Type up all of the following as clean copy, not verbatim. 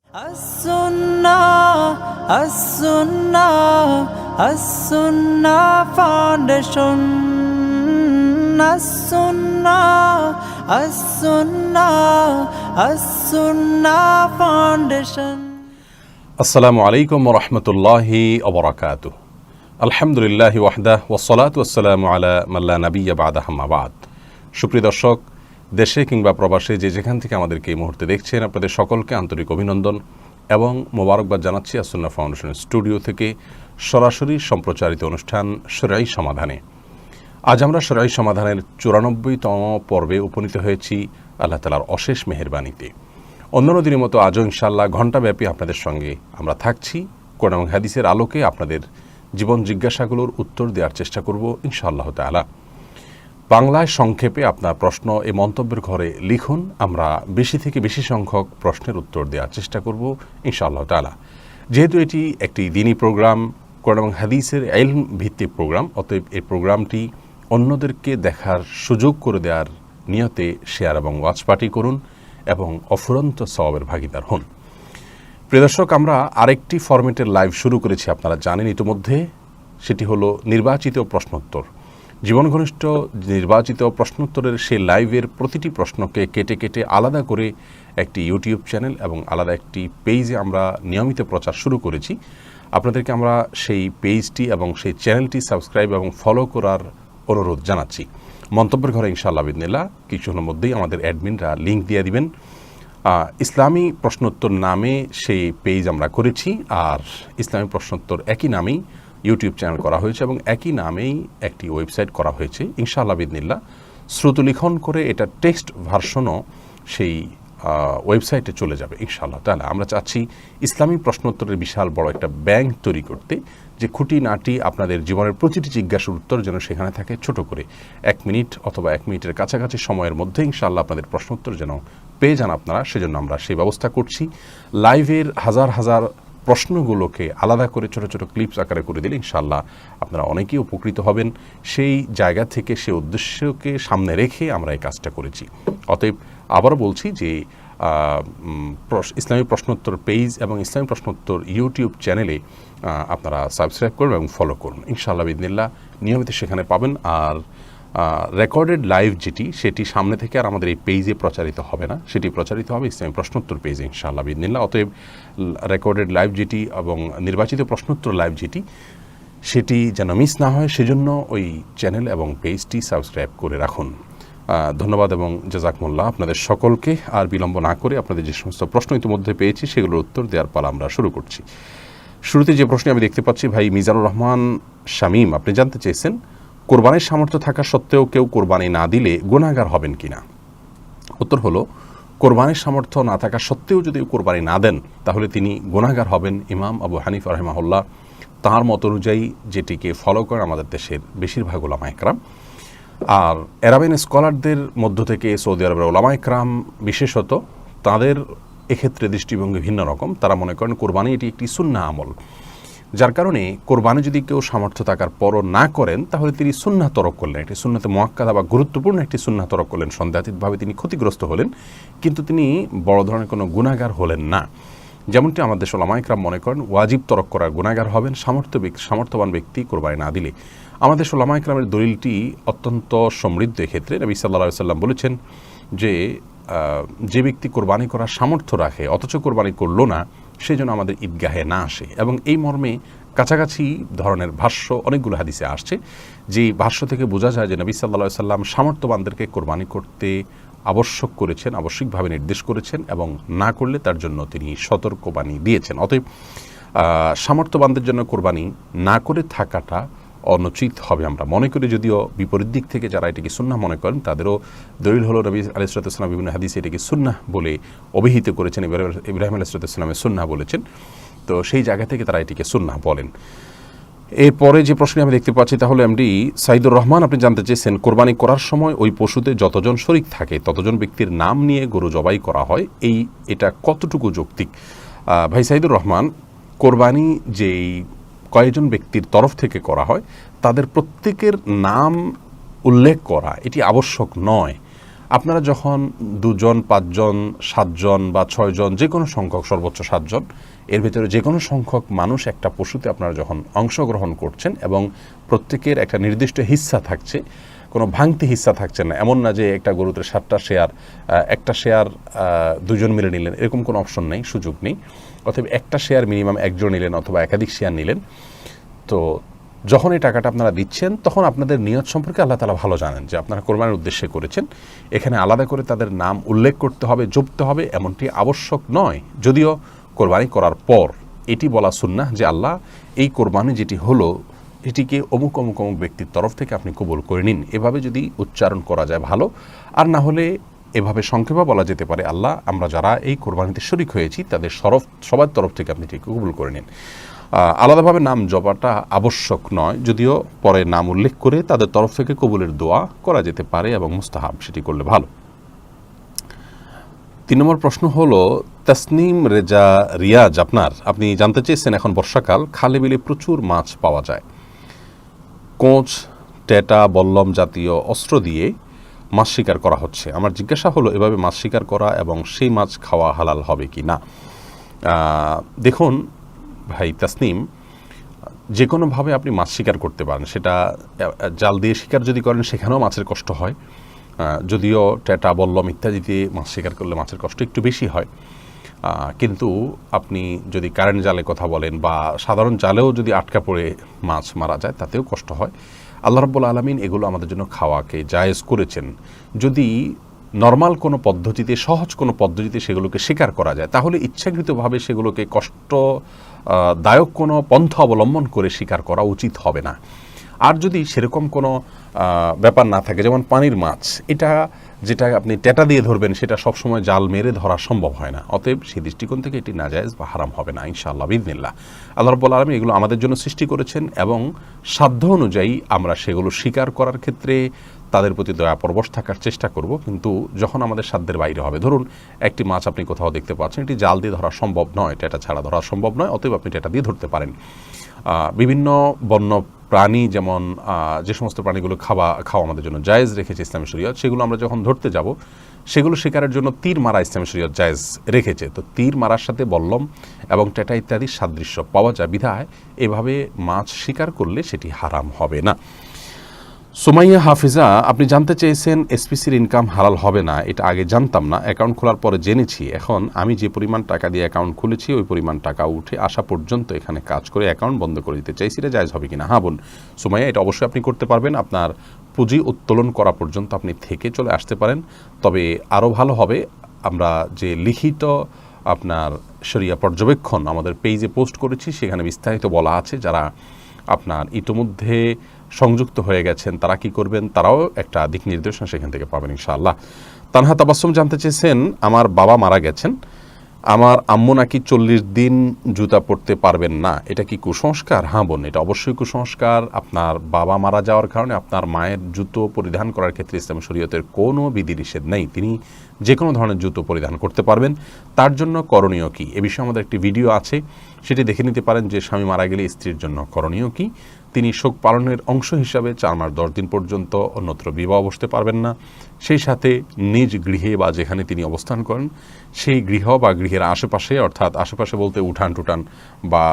As-Sunnah Foundation. As-Sunnah Foundation. আসসালামু আলাইকুম ওয়া রাহমাতুল্লাহি ওয়া বারাকাতুহু। আলহামদুলিল্লাহি ওয়াহদাহু ওয়াসসালাতু ওয়াসসালামু আলা মান লা নাবিয়্যা বা'দাহু আম্মা বা'দ। সুপ্রিয় দর্শক, দেশে কিংবা প্রবাসে যে যেখান থেকে আমাদেরকে এই মুহূর্তে দেখছেন, আপনাদের সকলকে আন্তরিক অভিনন্দন এবং মোবারকবাদ জানাচ্ছি আস-সুন্নাহ ফাউন্ডেশনের স্টুডিও থেকে সরাসরি সম্প্রচারিত অনুষ্ঠান শরঈ সমাধানে। আজ আমরা শরঈ সমাধানের 94তম পর্বে উপনীত হয়েছি আল্লাহ তাআলার অশেষ মেহেরবানিতে। অন্যান্য দিনের মতো আজও ইনশাআল্লাহ ঘণ্টাব্যাপী আপনাদের সঙ্গে আমরা থাকছি। কোরআন এবং হাদিসের আলোকে আপনাদের জীবন জিজ্ঞাসাগুলোর উত্তর দেওয়ার চেষ্টা করব ইনশাআল্লাহ তাআলা। বাংলায় সংক্ষেপে আপনার প্রশ্ন এই মন্তব্যের ঘরে লিখুন, আমরা বেশি থেকে বেশি সংখ্যক প্রশ্নের উত্তর দেওয়ার চেষ্টা করব ইনশাআল্লাহ তাআলা। যেহেতু এটি একটি দ্বীনি প্রোগ্রাম, কোরআন এবং হাদিসের ইলম ভিত্তিক প্রোগ্রাম, অতএব এই প্রোগ্রামটি অন্যদেরকে দেখার সুযোগ করে দেওয়ার নিয়তে শেয়ার এবং ওয়াচ পার্টি করুন এবং অফুরন্ত সওয়াবের ভাগীদার হন। প্রিয় দর্শক, আমরা আরেকটি ফরম্যাটের লাইভ শুরু করেছি, আপনারা জানেন ইতিমধ্যে। সেটি হলো নির্বাচিত প্রশ্নোত্তর। জীবন ঘনিষ্ঠ নির্বাচিত প্রশ্নোত্তরের সেই লাইভের প্রতিটি প্রশ্নকে কেটে কেটে আলাদা করে একটি ইউটিউব চ্যানেল এবং আলাদা একটি পেজে আমরা নিয়মিত প্রচার শুরু করেছি। আপনাদেরকে আমরা সেই পেজটি এবং সেই চ্যানেলটি সাবস্ক্রাইব এবং ফলো করার অনুরোধ জানাচ্ছি। মন্তব্যের ঘরে ইনশাআল্লাহ বিদিনিল্লাহ কিছুক্ষণের মধ্যেই আমাদের অ্যাডমিনরা লিঙ্ক দিয়ে দিবেন। ইসলামী প্রশ্নোত্তর নামে সেই পেজ আমরা করেছি, আর ইসলামী প্রশ্নোত্তর একই নামেই ইউটিউব চ্যানেল করা হয়েছে এবং একই নামেই একটি ওয়েবসাইট করা হয়েছে। ইনশাআল্লাহ বিদিনিল্লাহ শ্রুতলিখন করে এটা টেক্সট ভার্সনও সেই ওয়েবসাইটে চলে যাবে ইনশাআল্লাহ তাআলা। আমরা চাচ্ছি ইসলামী প্রশ্নোত্তরের বিশাল বড় একটা ব্যাংক তৈরি করতে, যে খুঁটিনাটি আপনাদের জীবনের প্রতিটি জিজ্ঞাসার উত্তর যেন সেখানে থাকে ছোট করে 1 মিনিট অথবা 1 মিনিটের কাছাকাছি সময়ের মধ্যে ইনশাআল্লাহ আপনাদের প্রশ্নোত্তর যেন পেয়ে যান আপনারা, সেজন্য আমরা সেই ব্যবস্থা করছি। লাইভের হাজার হাজার প্রশ্নগুলোকে আলাদা করে ছোট ছোট ক্লিপস আকারে করে দিলে ইনশাআল্লাহ আপনারা অনেকেই উপকৃত হবেন। সেই জায়গা থেকে সে উদ্দেশ্যকে সামনে রেখে আমরা এই কাজটা করেছি। অতএব আবারও বলছি যে ইসলামী প্রশ্নোত্তর পেজ এবং ইসলামী প্রশ্নোত্তর ইউটিউব চ্যানেলে আপনারা সাবস্ক্রাইব করুন এবং ফলো করুন ইনশাআল্লাহ বিদিনিল্লাহ। নিয়মিত সেখানে পাবেন। আর রেকর্ডেড লাইভ সেটি সামনে থেকে আর আমাদের এই পেজে প্রচারিত হবে না, সেটি প্রচারিত হবে ইসলামী প্রশ্নোত্তর পেজে ইনশাআল্লাহ বিদিনিল্লাহ। অতএব রেকর্ডেড লাইভ এবং নির্বাচিত প্রশ্নোত্তর লাইভ সেটি যেন মিস না হয়, সেজন্য ওই চ্যানেল এবং পেজটি সাবস্ক্রাইব করে রাখুন। ধন্যবাদ এবং জাযাকুমুল্লাহ আপনাদের সকলকে। আর বিলম্ব না করে আপনাদের যে সমস্ত প্রশ্ন ইতিমধ্যে পেয়েছি সেগুলোর উত্তর দেওয়ার পালা আমরা শুরু করছি। শুরুতে যে প্রশ্ন আমি দেখতে পাচ্ছি, ভাই মিজানুর রহমান শামীম, আপনি জানতে চেয়েছেন কোরবানির সামর্থ্য থাকা সত্ত্বেও কেউ কোরবানি না দিলে গুনাহগার হবেন কিনা। উত্তর হলো, কোরবানির সামর্থ্য না থাকা সত্ত্বেও যদি কোরবানি না দেন তাহলে তিনি গুনাহগার হবেন। ইমাম আবু হানিফা রাহিমাহুল্লাহ তাঁর মত অনুযায়ী যেটিকে ফলো করেন আমাদের দেশের বেশিরভাগ উলামা ইকরাম। আর আরাবিয়ান স্কলারদের মধ্য থেকে সৌদি আরবের উলামা ইকরাম বিশেষত, তাদের এক্ষেত্রে দৃষ্টিভঙ্গি ভিন্ন রকম। তারা মনে করেন কোরবানি এটি একটি সুন্নাহ আমল, যার কারণে কোরবানি যদি কেউ সামর্থ্য থাকার পরও না করেন তাহলে তিনি সুন্নাহ তরক করলেন, একটি সুন্নাতে মুআক্কাদা বা গুরুত্বপূর্ণ একটি সুন্নাহ তরক করলেন। সন্দেহাতীতভাবে তিনি ক্ষতিগ্রস্ত হলেন, কিন্তু তিনি বড় ধরনের কোনো গুনাহগার হলেন না। যেমনটি আমাদের দেশের উলামা ইকরাম মনে করেন ওয়াজিব তরক করার গুনাহগার হবেন সামর্থ্যবান ব্যক্তি কোরবানি না দিলে। আমাদের দেশের উলামা ইকরামের দলিলটি অত্যন্ত সমৃদ্ধ। এক্ষেত্রে নবী সাল্লাল্লাহু আলাইহি ওয়াসাল্লাম বলেছেন যে ব্যক্তি কোরবানি করার সামর্থ্য রাখে অথচ কোরবানি করলো না, সেই জন্য আমাদের ঈদগাহে না আসে। এবং এই মর্মে কাছাকাছি ধরনের ভাষ্য অনেকগুলো হাদিসে আসছে, যে ভাষ্য থেকে বোঝা যায় যে নবী সাল্লাল্লাহু আলাইহি ওয়াসাল্লাম সামর্থ্যবানদেরকে কোরবানি করতে আবশ্যক করেছেন, আবশ্যিকভাবে নির্দেশ করেছেন এবং না করলে তার জন্য তিনি সতর্কবাণী দিয়েছেন। অতএব সামর্থ্যবানদের জন্য কোরবানি না করে থাকাটা অনুচিত হবে আমরা মনে করি। যদিও বিপরীত দিক থেকে যারা এটিকে সুন্নাহ মনে করেন তাদেরও দলিল হলো নবী আলাইহিস সালাতু ওয়াস সালাম বিভিন্ন হাদিসে এটিকে সুন্নাহ বলে অভিহিত করেছেন, ইব্রাহিম আলাইহিস সালাতু ওয়াস সালামের সুন্নাহ বলেছেন। তো সেই জায়গা থেকে তারা এটিকে সুন্নাহ বলেন। এরপরে যে প্রশ্নে আমি দেখতে পাচ্ছি তাহলে এমডি সাইদুর রহমান, আপনি জানতে চেয়েছেন কোরবানি করার সময় ওই পশুতে যতজন শরীক থাকে ততজন ব্যক্তির নাম নিয়ে গরু জবাই করা হয়, এটা কতটুকু যৌক্তিক। ভাই সাইদুর রহমান, কোরবানি যেই কয়েকজন ব্যক্তির তরফ থেকে করা হয় তাদের প্রত্যেকের নাম উল্লেখ করা এটি আবশ্যক নয়। আপনারা যখন 2 জন 5 জন 7 জন বা 6 জন যে কোনো সংখ্যক, সর্বোচ্চ 7 জন, এর ভিতরে যে কোনো সংখ্যক মানুষ একটা পশুতে আপনারা যখন অংশগ্রহণ করছেন এবং প্রত্যেকের একটা নির্দিষ্ট হিস্সা থাকছে, কোনো ভাঙতি হিস্সা থাকছে না, এমন না যে একটা গরুতে 7টা শেয়ার, একটা শেয়ার 2 জন মিলে নিলেন, এরকম কোনো অপশন নেই, সুযোগ নেই। অথবা একটা শেয়ার মিনিমাম 1 জন নিলেন অথবা একাধিক শেয়ার নিলেন। তো যখন এই টাকাটা আপনারা দিচ্ছেন তখন আপনাদের নিয়ত সম্পর্কে আল্লাহ তাআলা ভালো জানেন যে আপনারা কোরবানির উদ্দেশ্যে করেছেন। এখানে আলাদা করে তাদের নাম উল্লেখ করতে হবে, জপতে হবে, এমনটি আবশ্যক নয়। যদিও কোরবানি করার পর এটি বলা সুন্নাহ যে আল্লাহ, এই কোরবানি যেটি হলো এটিকে অমুক অমুক অমুক ব্যক্তির তরফ থেকে আপনি কবুল করে নিন। এভাবে যদি উচ্চারণ করা যায় ভালো, আর না হলে এভাবে সংক্ষেপে বলা যেতে পারে, আল্লাহ, আমরা যারা এই কোরবানিতে শরিক হয়েছি তাদের সবার তরফ থেকে আপনি ঠিক কবুল করে নিন। আলাদাভাবে নাম জপাটা আবশ্যক নয়, যদিও পরে নাম উল্লেখ করে তাদের তরফ থেকে কবুলের দোয়া করা যেতে পারে এবং মুস্তাহাব, সেটি করলে ভালো। 3 নম্বর প্রশ্ন হলো তাসনিম রেজা রিয়াজ, আপনি জানতে চেয়েছেন, এখন বর্ষাকাল, খালে বিলে প্রচুর মাছ পাওয়া যায়, কোঁচ, টেটা, বল্লম জাতীয় অস্ত্র দিয়ে মাছ শিকার করা হচ্ছে। আমার জিজ্ঞাসা হলো, এভাবে মাছ শিকার করা এবং সেই মাছ খাওয়া হালাল হবে কি না? দেখুন ভাই তাসনিম, যে কোনোভাবে আপনি মাছ শিকার করতে পারেন, সেটা জাল দিয়ে শিকার যদি করেন সেখানেও মাছের কষ্ট হয়, যদিও টেটা, বল্লম ইত্যাদি দিয়ে মাছ শিকার করলে মাছের কষ্ট একটু বেশি হয়। কিন্তু আপনি যদি কারেন্ট জালে কথা বলেন বা সাধারণ জালেও যদি আটকা পড়ে মাছ মারা যায় তাতেও কষ্ট হয়। আল্লাহ রাব্বুল আলামিন এগুলো আমাদের জন্য খাওয়াকে জায়েজ করেছেন। যদি নর্মাল কোনো পদ্ধতিতে, সহজ কোনো পদ্ধতিতে সেগুলোকে শিকার করা যায়, তাহলে ইচ্ছাকৃতভাবে সেগুলোকে কষ্টদায়ক কোনো পন্থা অবলম্বন করে শিকার করা উচিত হবে না। আর যদি সেরকম কোনো ব্যাপার না থাকে, যেমন পানির মাছ, যেটা আপনি টেটা দিয়ে ধরবেন সেটা সবসময় জাল মেরে ধরা সম্ভব হয় না, অতএব সেই দৃষ্টিকোণ থেকে এটি নাজায়েজ বা হারাম হবে না ইনশাআল্লাহ বিইذনিল্লাহ। আল্লাহ রাব্বুল আলামিন এগুলো আমাদের জন্য সৃষ্টি করেছেন এবং সাধ্য অনুযায়ী আমরা সেগুলো শিকার করার ক্ষেত্রে তাদের প্রতি দয়াপরবশ থাকার চেষ্টা করব, কিন্তু যখন আমাদের সাধ্যের বাইরে হবে। ধরুন একটি মাছ আপনি কোথাও দেখতে পাচ্ছেন, এটি জাল দিয়ে ধরা সম্ভব নয়, টেটা ছাড়া ধরা সম্ভব নয়, অতএব আপনি টেটা দিয়ে ধরতে পারেন। বিভিন্ন বন্য প্রাণী, যেমন যে সমস্ত প্রাণীগুলো খাওয়া আমাদের জন্য জায়েজ রেখেছে ইসলামী শরীয়ত, সেগুলো আমরা যখন ধরতে যাব সেগুলো শিকারের জন্য তীর মারা ইসলামী শরীয়ত জায়েজ রেখেছে। তো তীর মারার সাথে বল্লম এবং টেটা ইত্যাদির সাদৃশ্য পাওয়া যায় বিধায় এভাবে মাছ শিকার করলে সেটি হারাম হবে না। সুমাইয়া হাফিজা, আপনি জানতে চেয়েছেন এসপিসির ইনকাম হালাল হবে না, এটা আগে জানতাম না, অ্যাকাউন্ট খোলার পরে জেনেছি। এখন আমি যে পরিমাণ টাকা দিয়ে অ্যাকাউন্ট খুলেছি ওই পরিমাণ টাকা উঠে আসা পর্যন্ত এখানে কাজ করে অ্যাকাউন্ট বন্ধ করে দিতে চাইছি, এটা জায়েজ হবে কিনা? হ্যাঁ বোন সুমাইয়া, এটা অবশ্যই আপনি করতে পারবেন। আপনার পুঁজি উত্তোলন করা পর্যন্ত আপনি থেকে চলে আসতে পারেন। তবে আরও ভালো হবে, আমরা যে লিখিত আপনার শরিয়া পর্যবেক্ষণ আমাদের পেজে পোস্ট করেছি, সেখানে বিস্তারিত বলা আছে। যারা আপনার ইতিমধ্যে সংযুক্ত হয়ে গেছেন তারা কি করবেন, তারাও একটা দিক নির্দেশনা সেখান থেকে পাবেন ইনশাআল্লাহ। তানহা তাবাসসুম জানতে চেয়েছেন, আমার বাবা মারা গেছেন, আমার আম্মু নাকি 40 দিন জুতা পরতে পারবেন না, এটা কি কুসংস্কার? হ্যাঁ বোন, এটা অবশ্যই কুসংস্কার। আপনার বাবা মারা যাওয়ার কারণে আপনার মায়ের জুতো পরিধান করার ক্ষেত্রে ইসলামী শরীয়তের কোনো বিধিনিষেধ নেই, তিনি যে কোনো ধরনের জুতো পরিধান করতে পারবেন। তার জন্য করণীয় কি, এ বিষয়ে আমাদের একটি ভিডিও আছে, সেটি দেখে নিতে পারেন যে স্বামী মারা গেলে স্ত্রীর জন্য করণীয় কি। তিনি শোক পালনের অংশ হিসাবে 4 মাস 10 দিন পর্যন্ত অন্যত্র বিবাহ বসতে পারবেন না, সেই সাথে নিজ গৃহে বা যেখানে তিনি অবস্থান করেন সেই গৃহ বা গৃহের আশেপাশে, অর্থাৎ আশেপাশে বলতে উঠান টুটান বা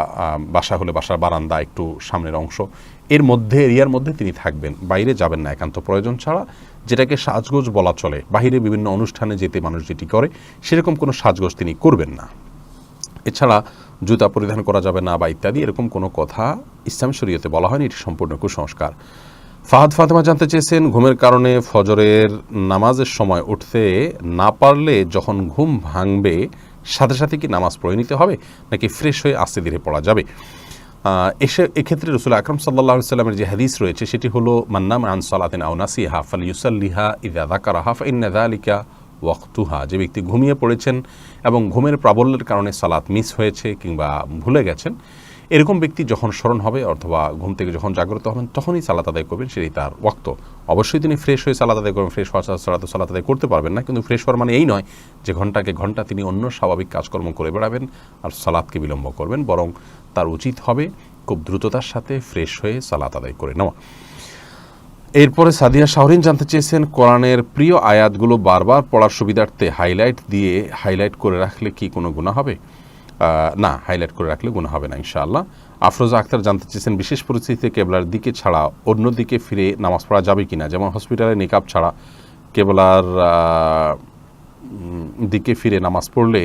বাসা হলে বাসার বারান্দা একটু সামনের অংশ, এরিয়ার মধ্যে তিনি থাকবেন, বাইরে যাবেন না একান্ত প্রয়োজন ছাড়া। যেটাকে সাজগোজ বলা চলে, বাহিরে বিভিন্ন অনুষ্ঠানে যেতে মানুষ যেটি করে সেরকম কোনো সাজগোজ তিনি করবেন না। এছাড়া জুতা পরিধান করা যাবে না বা ইত্যাদি এরকম কোনো কথা ইসলাম শরীয়তে বলা হয়নি, এটি সম্পূর্ণ কুসংস্কার। ফাহাদ ফাতেমা জানতে চেয়েছেন, ঘুমের কারণে ফজরের নামাজের সময় উঠতে না পারলে যখন ঘুম ভাঙবে সাথে সাথে কি নামাজ পড়ে নিতে হবে নাকি ফ্রেশ হয়ে আস্তে ধীরে পড়া যাবে? এক্ষেত্রে রাসূল আকরাম সাল্লাল্লাহু আলাইহি ওয়াসাল্লামের যে হাদিস রয়েছে সেটি হলো, মান নামা আন সালাতিন আও নাসিহা ফালইউসাল্লিহা ইযা যাকারাহা ফাইন্না যালিকা ওয়াক্তুহা। যে ব্যক্তি ঘুমিয়ে পড়েছেন এবং ঘুমের প্রাবল্যের কারণে সালাত মিস হয়েছে কিংবা ভুলে গেছেন, এরকম ব্যক্তি যখন স্মরণ হবে অথবা ঘুম থেকে যখন জাগ্রত হবেন তখনই সালাত আদায় করবেন, সেটাই তার ওয়াক্ত। অবশ্যই তিনি ফ্রেশ হয়ে সালাত আদায় করবেন, ফ্রেশ হওয়া সালাত আদায় করতে পারবেন না, কিন্তু ফ্রেশ হওয়ার মানে এই নয় যে ঘন্টাকে ঘন্টা তিনি অন্য স্বাভাবিক কাজকর্ম করে বেড়াবেন আর সালাতকে বিলম্ব করবেন, বরং তার উচিত হবে খুব দ্রুততার সাথে ফ্রেশ হয়ে সালাত আদায় করে নেওয়া। এরপরে সাদিয়া শাহরিন জানতে চেয়েছেন, কোরআনের প্রিয় আয়াতগুলো বারবার পড়ার সুবিধার্থে হাইলাইট করে রাখলে কি কোনো গুনাহ হবে? না, হাইলাইট করে রাখলে গুনাহ হবে না ইনশাআল্লাহ। আফরোজা আক্তার জানতে চেয়েছেন, বিশেষ পরিস্থিতিতে কেবলার দিকে ছাড়া অন্য দিকে ফিরে নামাজ পড়া যাবে কিনা, যেমন হসপিটালে নিকাব ছাড়া কেবলার দিকে ফিরে নামাজ পড়লে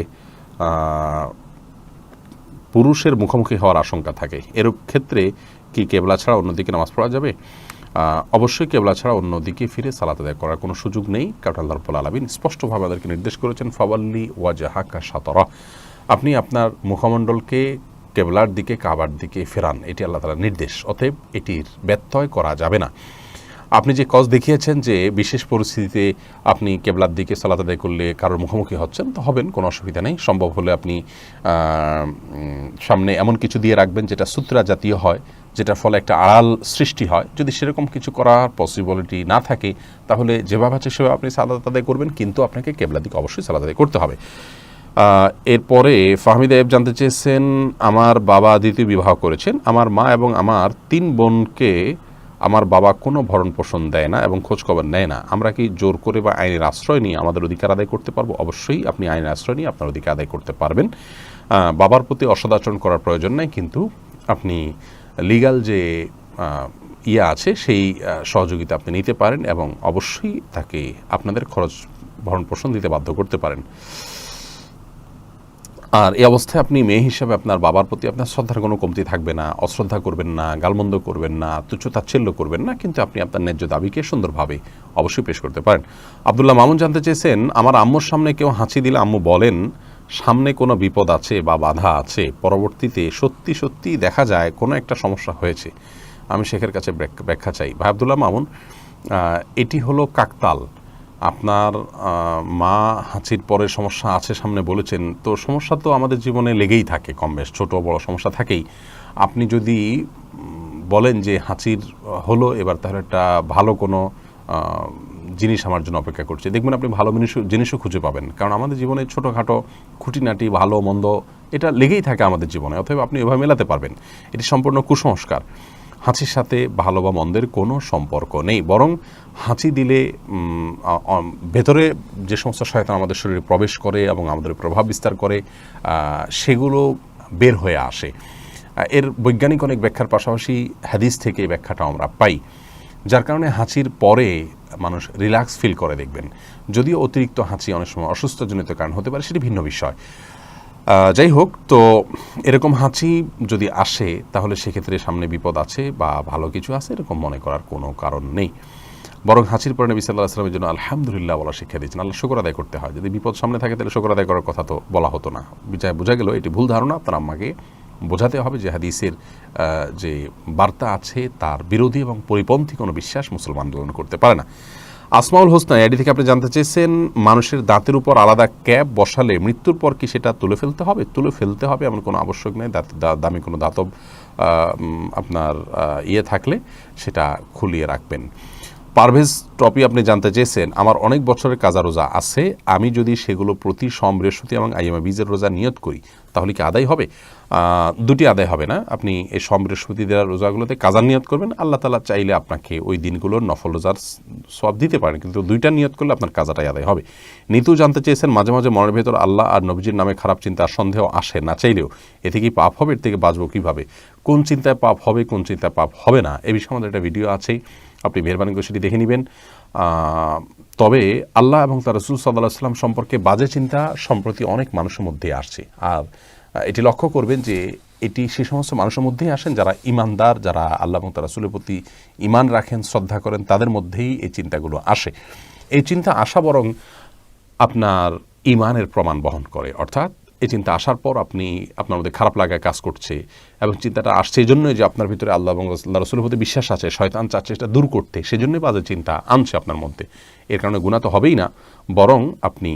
পুরুষের মুখোমুখি হওয়ার আশঙ্কা থাকে, এরূপ ক্ষেত্রে কি কেবলা ছাড়া অন্যদিকে নামাজ পড়া যাবে? অবশ্যই কেবলা ছাড়া অন্যদিকে ফিরে সালাত আদায় করার কোনো সুযোগ নেই, কারণ আল্লাহ রাব্বুল আলামিন স্পষ্টভাবে আমাদেরকে নির্দেশ করেছেন, ফাওয়াল্লি ওয়াজহাকা শাতরা, আপনি আপনার মুখমণ্ডলকে কেবলার দিকে, কাবার দিকে ফেরান, এটি আল্লাহ তাআলার নির্দেশ। অতএব এটির ব্যত্যয় করা যাবে না। আপনি যে কজ দেখিয়েছেন যে বিশেষ পরিস্থিতিতে আপনি কেবলার দিকে সালাত আদায় করলে কারোর মুখোমুখি হচ্ছেন, তো হবেন, কোনো অসুবিধা নেই। সম্ভব হলে আপনি সামনে এমন কিছু দিয়ে রাখবেন যেটা সূত্রা জাতীয় হয়, যেটার ফলে একটা আড়াল সৃষ্টি হয়। যদি সেরকম কিছু করার পসিবিলিটি না থাকে, তাহলে যেভাবে আছে সেভাবে আপনি সালাত আদায় করবেন, কিন্তু আপনাকে কেবলার দিকে অবশ্যই সালাত আদায় করতে হবে। এরপরে ফাহমিদা এব জানতে চেয়েছেন, আমার বাবা দ্বিতীয় বিবাহ করেছেন, আমার মা এবং আমার 3 বোনকে আমার বাবা কোনো ভরণ পোষণ দেয় না এবং খোঁজখবর নেয় না, আমরা কি জোর করে বা আইনের আশ্রয় নিয়ে আমাদের অধিকার আদায় করতে পারবো? অবশ্যই আপনি আইনের আশ্রয় নিয়ে আপনার অধিকার আদায় করতে পারবেন। বাবার প্রতি অসদাচরণ করার প্রয়োজন নেই, কিন্তু আপনি লিগ্যাল যে আছে সেই সহযোগিতা আপনি নিতে পারেন এবং অবশ্যই তাকে আপনাদের খরচ ভরণ পোষণ দিতে বাধ্য করতে পারেন। আর এই অবস্থায় আপনি মেয়ে হিসাবে আপনার বাবার প্রতি আপনার শ্রদ্ধার কোনো কমতি থাকবে না, অশ্রদ্ধা করবেন না, গালমন্দ করবেন না, তুচ্ছ-তাচ্ছিল্য করবেন না, কিন্তু আপনি আপনার ন্যায্য দাবিকে সুন্দরভাবে অবশ্যই পেশ করতে পারেন। আব্দুল্লাহ মামুন জানতে চেয়েছেন, আমার আম্মুর সামনে কেউ হাঁচি দিলে আম্মু বলেন সামনে কোনো বিপদ আছে বা বাধা আছে, পরবর্তীতে সত্যি সত্যি দেখা যায় কোনো একটা সমস্যা হয়েছে, আমি শেখের কাছে ব্যাখ্যা চাই। ভাই আব্দুল্লাহ মামুন, এটি হলো কাকতাল। আপনার মা হাঁচির পরে সমস্যা আছে সামনে বলেছেন, তো সমস্যা তো আমাদের জীবনে লেগেই থাকে, কম বেশ ছোটো বড় সমস্যা থাকেই। আপনি যদি বলেন যে হাঁচির হলো এবার, তাহলে একটা ভালো কোনো জিনিস আমার জন্য অপেক্ষা করছে, দেখবেন আপনি ভালো জিনিসও খুঁজে পাবেন, কারণ আমাদের জীবনে ছোটোখাটো খুঁটিনাটি ভালো মন্দ এটা লেগেই থাকে আমাদের জীবনে, অথবা আপনি এভাবে মেলাতে পারবেন। এটি সম্পূর্ণ কুসংস্কার। হাঁচির সাথে ভালো বা মন্দের কোনো সম্পর্ক নেই, বরং হাঁচি দিলে ভেতরে যে সমস্ত শয়তান আমাদের শরীরে প্রবেশ করে এবং আমাদের প্রভাব বিস্তার করে, সেগুলো বের হয়ে আসে। এর বৈজ্ঞানিক অনেক ব্যাখ্যার পাশাপাশি হাদিস থেকে এই ব্যাখ্যাটা আমরা পাই, যার কারণে হাঁচির পরে মানুষ রিল্যাক্স ফিল করে। দেখবেন যদিও অতিরিক্ত হাঁচি অনেক সময় অসুস্থজনিত কারণ হতে পারে, সেটি ভিন্ন বিষয়। যাই হোক, তো এরকম হাঁচি যদি আসে তাহলে সেক্ষেত্রে সামনে বিপদ আছে বা ভালো কিছু আছে এরকম মনে করার কোনো কারণ নেই, বরং হাঁচির পরে নবী সাল্লাল্লাহু আলাইহি ওয়াসাল্লামের জন্য আলহামদুলিল্লাহ বলা শিক্ষা দিয়েছেন। আল্লাহ শুকর আদায় করতে হয়। যদি বিপদ সামনে থাকে তাহলে শুকর আদায় করার কথা তো বলা হতো না। বোঝা গেল এটি ভুল ধারণা। আপনার আম্মাকে বোঝাতে হবে যে হাদিসের যে বার্তা আছে তার বিরোধী এবং পরিপন্থী কোনো বিশ্বাস মুসলমান গ্রহণ করতে পারে না। আসমাউল হোসনা এডি থেকে আপনি জানতে চেয়েছেন, মানুষের দাঁতের উপর আলাদা ক্যাপ বসালে মৃত্যুর পর কি সেটা তুলে ফেলতে হবে? তুলে ফেলতে হবে এমন কোনো আবশ্যক নেই। দামি কোনো ধাতব আপনার থাকলে সেটা খুলিয়ে রাখবেন। পারভেজ টপি আপনি জানতে চেয়েছেন, আমার অনেক বছরের কাজা রোজা আছে, আমি যদি সেগুলো প্রতি সোম, বৃহস্পতি এবং আইয়ামে বীজের রোজা নিয়ত করি তাহলে কি আদায় হবে? দুটি আদায় হবে না। আপনি এই সোম, বৃহস্পতি দেওয়ার রোজাগুলোতে কাজার নিয়ত করবেন, আল্লাহ তাআলা চাইলে আপনাকে ওই দিনগুলোর নফল রোজার সওয়াব দিতে পারেন, কিন্তু দুইটা নিয়ত করলে আপনার কাজাটাই আদায় হবে। নিতু জানতে চেয়েছেন, মাঝে মাঝে মনের ভেতর আল্লাহ আর নবীজির নামে খারাপ চিন্তা আর সন্দেহ আসে, না চাইলেও, এতে কি পাপ হবে? এর থেকে বাঁচবো কীভাবে? কোন চিন্তায় পাপ হবে, কোন চিন্তায় পাপ হবে না, এ বিষয়ে আমাদের একটা ভিডিও আছেই, আপনি মেহরবানি করে সেটি দেখে নেবেন। তবে আল্লাহ এবং তার রাসূল সাল্লাল্লাহু আলাইহি ওয়াসাল্লাম সম্পর্কে বাজে চিন্তা সম্প্রতি অনেক মানুষের মধ্যে আসছে, আর এটি লক্ষ্য করবেন যে এটি সে সমস্ত মানুষের মধ্যেই আসেন যারা ইমানদার, যারা আল্লাহ এবং তার রাসূলের প্রতি ইমান রাখেন, শ্রদ্ধা করেন, তাদের মধ্যেই এই চিন্তাগুলো আসে। এই চিন্তা আসা বরং আপনার ইমানের প্রমাণ বহন করে, অর্থাৎ এই চিন্তা আসার পর আপনার মধ্যে খারাপ লাগায় কাজ করছে এবং চিন্তাটা আসছে এই জন্যই যে আপনার ভিতরে আল্লাহ এবং আল্লাহ রাসূলের প্রতি বিশ্বাস আছে, শয়তান চাচ্ছে এটা দূর করতে, সেজন্যই বাজে চিন্তা আনছে আপনার মধ্যে। এর কারণে গুনাহ তো হবেই না, বরং আপনি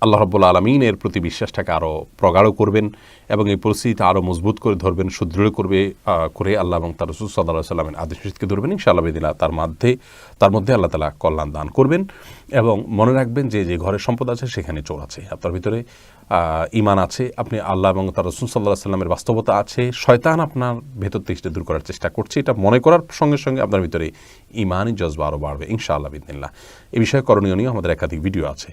আল্লাহ রাব্বুল আলামিনের প্রতি বিশ্বাসটাকে আরও প্রগাঢ় করবেন এবং এই পরিস্থিতিতে আরও মজবুত করে ধরবেন, সুদৃঢ় করে আল্লাহ এবং তার রাসূল সাল্লাল্লাহু আলাইহি ওয়াসাল্লামের আদেশ নিষেধকে ধরবেন। ইনশাআল্লাহ বিদিনা তার মধ্যে আল্লাহ তাআলা কল্যাণ দান করবেন। এবং মনে রাখবেন যে যে ঘরে সম্পদ আছে সেখানে চোর আছে। আপনার ভিতরে ঈমান আছে, আপনি আল্লাহ এবং তার রাসূল সাল্লাল্লাহু আলাইহি ওয়াসাল্লামের বাস্তবতা আছে, শয়তান আপনার ভেতর থেকে সেটা দূর করার চেষ্টা করছে, এটা মনে করার সঙ্গে সঙ্গে আপনার ভিতরে ঈমানি জজবা আরও বাড়বে ইনশাআল্লাহ বিদিনিল্লাহ। এই বিষয়ে করণীয় নিয়ে আমাদের একাধিক ভিডিও আছে।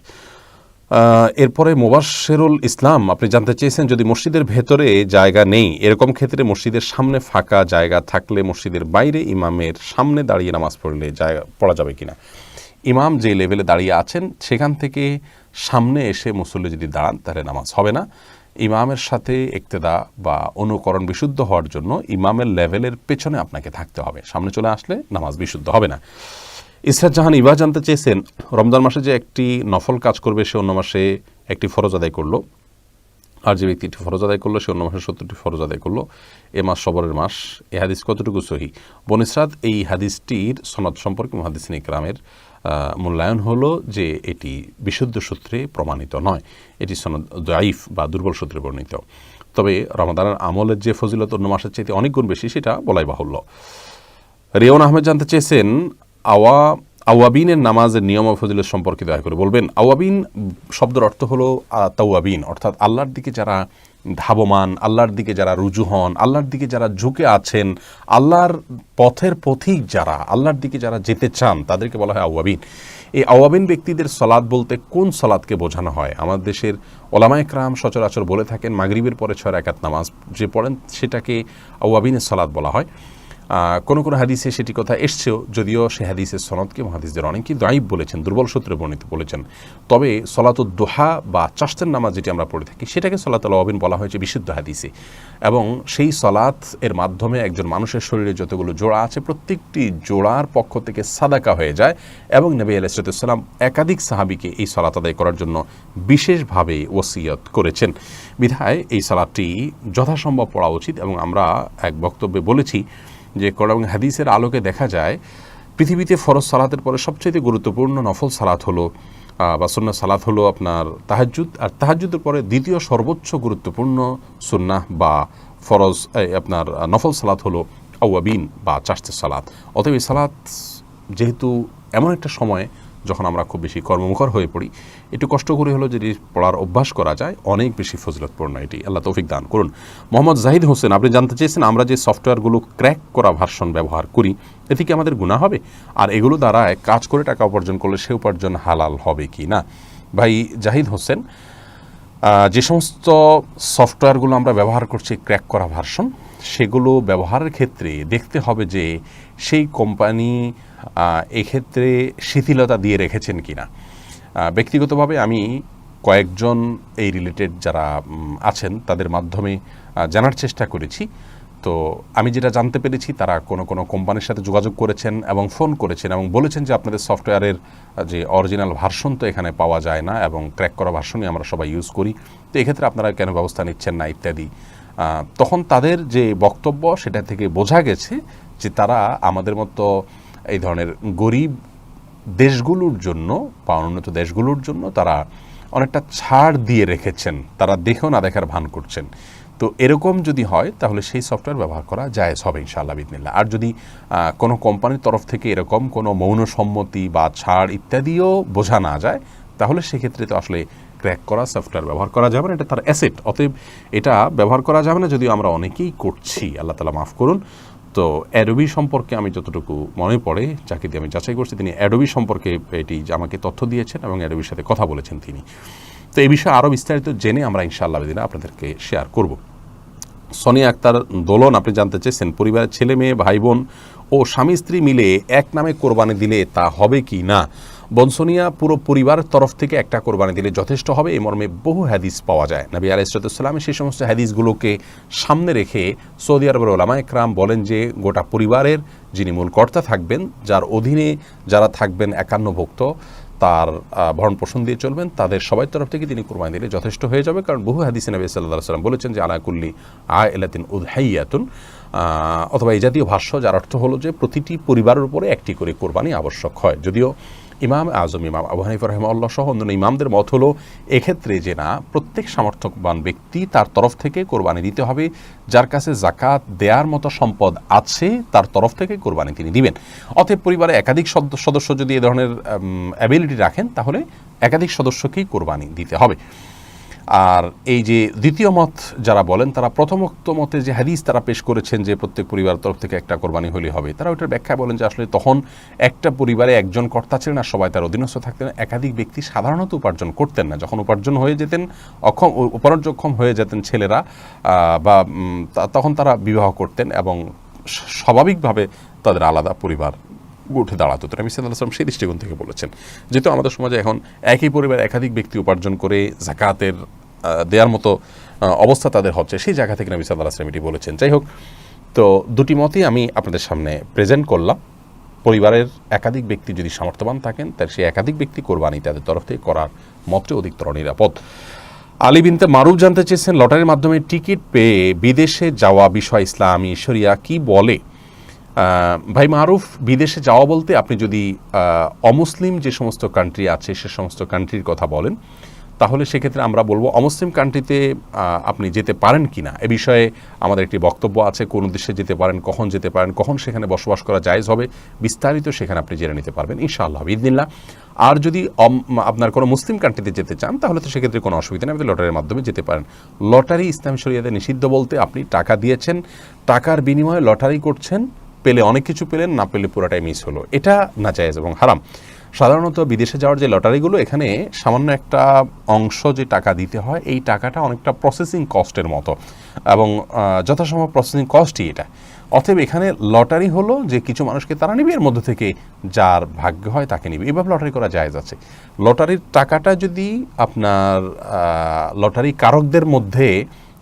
এরপরে মুবাশশিরুল ইসলাম আপনি জানতে চেয়েছেন, যদি মসজিদের ভেতরে জায়গা নেই, এরকম ক্ষেত্রে মসজিদের সামনে ফাঁকা জায়গা থাকলে মসজিদের বাইরে ইমামের সামনে দাঁড়িয়ে নামাজ পড়া যাবে কিনা। ইমাম যে লেভেলে দাঁড়িয়ে আছেন সেখান থেকে সামনে এসে মুসল্লি যদি দাঁড়ান তাহলে নামাজ হবে না। ইমামের সাথে ইক্তেদা বা অনুকরণ বিশুদ্ধ হওয়ার জন্য ইমামের লেভেলের পেছনে আপনাকে থাকতে হবে, সামনে চলে আসলে নামাজ বিশুদ্ধ হবে না। ইসরাত জাহান ইবা জানতে চেয়েছেন, রমজান মাসে যে একটি নফল কাজ করবে সে অন্য মাসে একটি ফরজ আদায় করলো, আর যে ব্যক্তি একটি ফরজ আদায় করলো সে অন্য মাসে 70টি ফরজ আদায় করলো, এ মাস সবরের মাস। এ হাদিস কতটুকু সহি? বনী ইসরাত এই হাদিসটির সনদ সম্পর্কে মুহাদ্দিসিন ইকরামের মূল্যায়ন হলো যে এটি বিশুদ্ধ সূত্রে প্রমাণিত নয়, এটি সনদ দাইফ বা দুর্বল সূত্রে বর্ণিত। তবে রমাদানের আমলের যে ফজিলত অন্য মাসের চাইতে অনেক গুণ বেশি সেটা বলাই বাহুল্য। রিয়ন আহমেদ জানতে চেয়েছেন, আওয়াবিনের নামাজের নিয়ম ও ফজিলত সম্পর্কে দয়া করে বলবেন। আওয়াবিন শব্দের অর্থ হলো তাওয়াবিন, অর্থাৎ আল্লাহর দিকে যারা ধাবমান, আল্লাহর দিকে যারা রুজু হন, আল্লাহর দিকে যারা ঝুঁকে আছেন, আল্লাহর পথের পথিক যারা, আল্লাহর দিকে যারা যেতে চান তাদেরকে বলা হয় আওয়াবিন। এই আওয়াবিন ব্যক্তিদের সলাৎ বলতে কোন সলাৎকে বোঝানো হয়? আমাদের দেশের ওলামায়ে কেরাম সচরাচর বলে থাকেন মাগরিবের পরে 6 রাকাত নামাজ যে পড়েন সেটাকে আওয়াবিনের সলাৎ বলা হয়। কোনো কোনো হাদিসে সেটি কথা এসছেও, যদিও সে হাদিসের সনদকে মুহাদ্দিসদের অনেকেই দাইফ বলেছেন, দুর্বল সূত্রে বর্ণিত বলেছেন। তবে সলাতুদ দুহা বা চাশতের নামাজ যেটি আমরা পড়ে থাকি সেটাকে সলাতুল আওয়াবিন বলা হয়েছে বিশুদ্ধ হাদিসে। এবং সেই সলাত এর মাধ্যমে একজন মানুষের শরীরে যতগুলো জোড়া আছে প্রত্যেকটি জোড়ার পক্ষ থেকে সাদাকা হয়ে যায়। এবং নবী আলাইহিস সালাম একাধিক সাহাবীকে এই সলাত আদায় করার জন্য বিশেষভাবে ওসিয়ত করেছেন। বিধায় এই সালাতটি যথাসম্ভব পড়া উচিত। এবং আমরা এক বক্তব্যে বলেছি যে কোরআন এবং হাদিসের আলোকে দেখা যায় পৃথিবীতে ফরজ সালাতের পরে সবচেয়ে গুরুত্বপূর্ণ নফল সালাত হলো বা সুন্নাহ সালাত হলো আপনার তাহাজ্জুদ, আর তাহাজ্জুদের পরে দ্বিতীয় সর্বোচ্চ গুরুত্বপূর্ণ সুন্নাহ বা ফরজ আপনার নফল সালাত হলো আওয়াবিন বা চাশতের সালাত। অতএব এই সালাত যেহেতু এমন একটা সময় যখন আমরা খুব বেশি কর্মমুখর হয়ে পড়ি, একটু কষ্ট করে হলো যদি পড়ার অভ্যাস করা যায় অনেক বেশি ফজিলতপূর্ণ এটি। আল্লাহ তৌফিক দান করুন। মোহাম্মদ জাহিদ হোসেন আপনি জানতে চেয়েছেন, আমরা যে সফটওয়্যারগুলো ক্র্যাক করা ভার্সন ব্যবহার করি এতে কি আমাদের গুনাহ হবে? আর এগুলো দ্বারা কাজ করে টাকা উপার্জন করলে সে উপার্জন হালাল হবে কি না? ভাই জাহিদ হোসেন, যে সমস্ত সফটওয়্যারগুলো আমরা ব্যবহার করছি ক্র্যাক করা ভার্সন, সেগুলো ব্যবহারের ক্ষেত্রে দেখতে হবে যে সেই কোম্পানি এক্ষেত্রে শিথিলতা দিয়ে রেখেছেন কিনা। ব্যক্তিগতভাবে আমি কয়েকজন এই রিলেটেড যারা আছেন তাদের মাধ্যমে জানার চেষ্টা করেছি। তো আমি যেটা জানতে পেরেছি তারা কোনো কোনো কোম্পানির সাথে যোগাযোগ করেছেন এবং ফোন করেছেন এবং বলেছেন যে আপনাদের সফটওয়্যারের যে অরিজিনাল ভার্সন তো এখানে পাওয়া যায় না এবং ক্র্যাক করা ভার্সনই আমরা সবাই ইউজ করি, তো এক্ষেত্রে আপনারা কেন ব্যবস্থা নিচ্ছেন না ইত্যাদি। তখন তাদের যে বক্তব্য সেটা থেকে বোঝা গেছে যে তারা আমাদের মতো এই ধরনের গরিব দেশগুলোর জন্য বা উন্নত দেশগুলোর জন্য তারা অনেকটা ছাড় দিয়ে রেখেছেন, তারা দেখেও না দেখার ভান করছেন। তো এরকম যদি হয় তাহলে সেই সফটওয়্যার ব্যবহার করা জায়েজ হবে ইনশাআল্লাহ বিদিনিল্লাহ। আর যদি কোনো কোম্পানির তরফ থেকে এরকম কোনো মৌন সম্মতি বা ছাড় ইত্যাদিও বোঝা না যায় তাহলে সেক্ষেত্রে তো আসলে ক্র্যাক করা সফটওয়্যার ব্যবহার করা যাবে না, এটা তার অ্যাসেট। অতএব এটা ব্যবহার করা যাবে না, যদিও আমরা অনেকেই করছি, আল্লাহ তাআলা মাফ করুন। তো অ্যাডোবি সম্পর্কে আমি যতটুকু মনে পড়ে, যাকে দিয়ে আমি যাচাই করছি, তিনি অ্যাডোবি সম্পর্কে এটি আমাকে তথ্য দিয়েছেন এবং অ্যাডোবির সাথে কথা বলেছেন তিনি। তো এই বিষয়ে আরও বিস্তারিত জেনে আমরা ইনশাআল্লাহ বিদিনা আপনাদেরকে শেয়ার করব। সোনিয়া আক্তার দোলন আপনি জানতে চেয়েছেন, পরিবারের ছেলে মেয়ে ভাই বোন ও স্বামী স্ত্রী মিলে এক নামে কোরবানি দিলে তা হবে কি না? বনসোনিয়া, পুরো পরিবারের তরফ থেকে একটা কোরবানি দিলে যথেষ্ট হবে, এই মর্মে বহু হাদিস পাওয়া যায়। নবী আলাইহিস সালাম সেই সমস্ত হাদিসগুলোকে সামনে রেখে সৌদি আরবের ওলামায়ে কেরাম বলেন যে গোটা পরিবারের যিনি মূল কর্তা থাকবেন, যার অধীনে যারা থাকবেন একান্নভুক্ত, তার ভরণ পোষণ দিয়ে চলবেন, তাদের সবাই তরফ থেকে তিনি কোরবানি দিলে যথেষ্ট হয়ে যাবে। কারণ বহু হাদিসে নবী সাল্লাল্লাহু আলাইহি ওয়াসাল্লাম বলেছেন যে আলা কুল্লি আইলাতিন উযহাইয়াতুন, অথবা এই জাতীয় ভাষ্য, যার অর্থ হলো যে প্রতিটি পরিবারের উপরে একটি করে কোরবানি আবশ্যক হয়। যদিও ইমাম আজম ইমাম আবু হানিফা রাহিমাহুল্লাহ সহ অন্যান্য ইমামদের মত হলো এক্ষেত্রে যে না, প্রত্যেক সামর্থ্যবান ব্যক্তি তার তরফ থেকে কোরবানি দিতে হবে। যার কাছে জাকাত দেওয়ার মতো সম্পদ আছে তার তরফ থেকে কোরবানি তিনি দিবেন। অতএব পরিবারে একাধিক সদস্য যদি এ ধরনের অ্যাবিলিটি রাখেন তাহলে একাধিক সদস্যকেই কোরবানি দিতে হবে। আর এই যে দ্বিতীয় মত যারা বলেন, তারা প্রথমোক্ত মতে যে হাদিস তারা পেশ করেছেন যে প্রত্যেক পরিবারের তরফ থেকে একটা কোরবানি হলে হবে, তারা ওইটার ব্যাখ্যা বলেন যে আসলে তখন একটা পরিবারে একজন কর্তা ছিলেন আর সবাই তার অধীনস্থ থাকতেন। একাধিক ব্যক্তি সাধারণত উপার্জন করতেন না। যখন উপার্জন হয়ে যেতেন, উপার্জনক্ষম হয়ে যেতেন ছেলেরা বা তখন তারা বিবাহ করতেন এবং স্বাভাবিকভাবে তাদের আলাদা পরিবার উঠে দাঁড়াতো। তো নবী সাল্লাল্লাহু আলাইহি ওয়াসাল্লাম সেই দৃষ্টিকোণ থেকে বলেছেন। যেহেতু আমাদের সমাজে এখন একই পরিবার একাধিক ব্যক্তি উপার্জন করে জাকাতের দেওয়ার মতো অবস্থা তাদের হচ্ছে, সেই জায়গা থেকে নবী সাল্লাল্লাহু আলাইহি ওয়াসাল্লাম এটি বলেছেন। যাই হোক, তো দুটি মতই আমি আপনাদের সামনে প্রেজেন্ট করলাম। পরিবারের একাধিক ব্যক্তি যদি সামর্থ্যবান থাকেন, তাহলে সেই একাধিক ব্যক্তি কোরবানি তাদের তরফ থেকে করার মতটি অধিকতর নিরাপদ। আলী বিনতে মারুফ জানতে চেয়েছেন, লটারির মাধ্যমে টিকিট পেয়ে বিদেশে যাওয়া বিষয় ইসলামী শরিয়া কি বলে? ভাই মারুফ, বিদেশে যাওয়া বলতে আপনি যদি অমুসলিম যে সমস্ত কান্ট্রি আছে সে সমস্ত কান্ট্রির কথা বলেন, তাহলে সেক্ষেত্রে আমরা বলবো অমুসলিম কান্ট্রিতে আপনি যেতে পারেন কি না এ বিষয়ে আমাদের একটি বক্তব্য আছে। কোন উদ্দেশ্যে যেতে পারেন, কখন যেতে পারেন, কখন সেখানে বসবাস করা জায়েজ হবে, বিস্তারিত সেখানে আপনি জেনে নিতে পারবেন ইনশাআল্লাহ বিইذনিল্লাহ। আর যদি আপনার কোনো মুসলিম কান্ট্রিতে যেতে চান, তাহলে তো সেক্ষেত্রে কোনো অসুবিধা নেই, আপনি লটারির মাধ্যমে যেতে পারেন। লটারি ইসলামী শরিয়াতে নিষিদ্ধ বলতে আপনি টাকা দিয়েছেন, টাকার বিনিময়ে লটারি করছেন, পেলে অনেক কিছু পেলেন, না পেলে পুরোটাই মিস হলো, এটা নাজায়েজ এবং হারাম। সাধারণত বিদেশে যাওয়ার যে লটারিগুলো, এখানে সামান্য একটা অংশ যে টাকা দিতে হয়, এই টাকাটা অনেকটা প্রসেসিং কস্টের মতো এবং যথাসম্ভব প্রসেসিং কস্টই এটা। অতএব এখানে লটারি হলো যে কিছু মানুষকে তারা নিবে, এর মধ্যে থেকে যার ভাগ্য হয় তাকে নিবে, এভাবে লটারি করা জায়েজ আছে। লটারির টাকাটা যদি আপনার লটারি কারকদের মধ্যে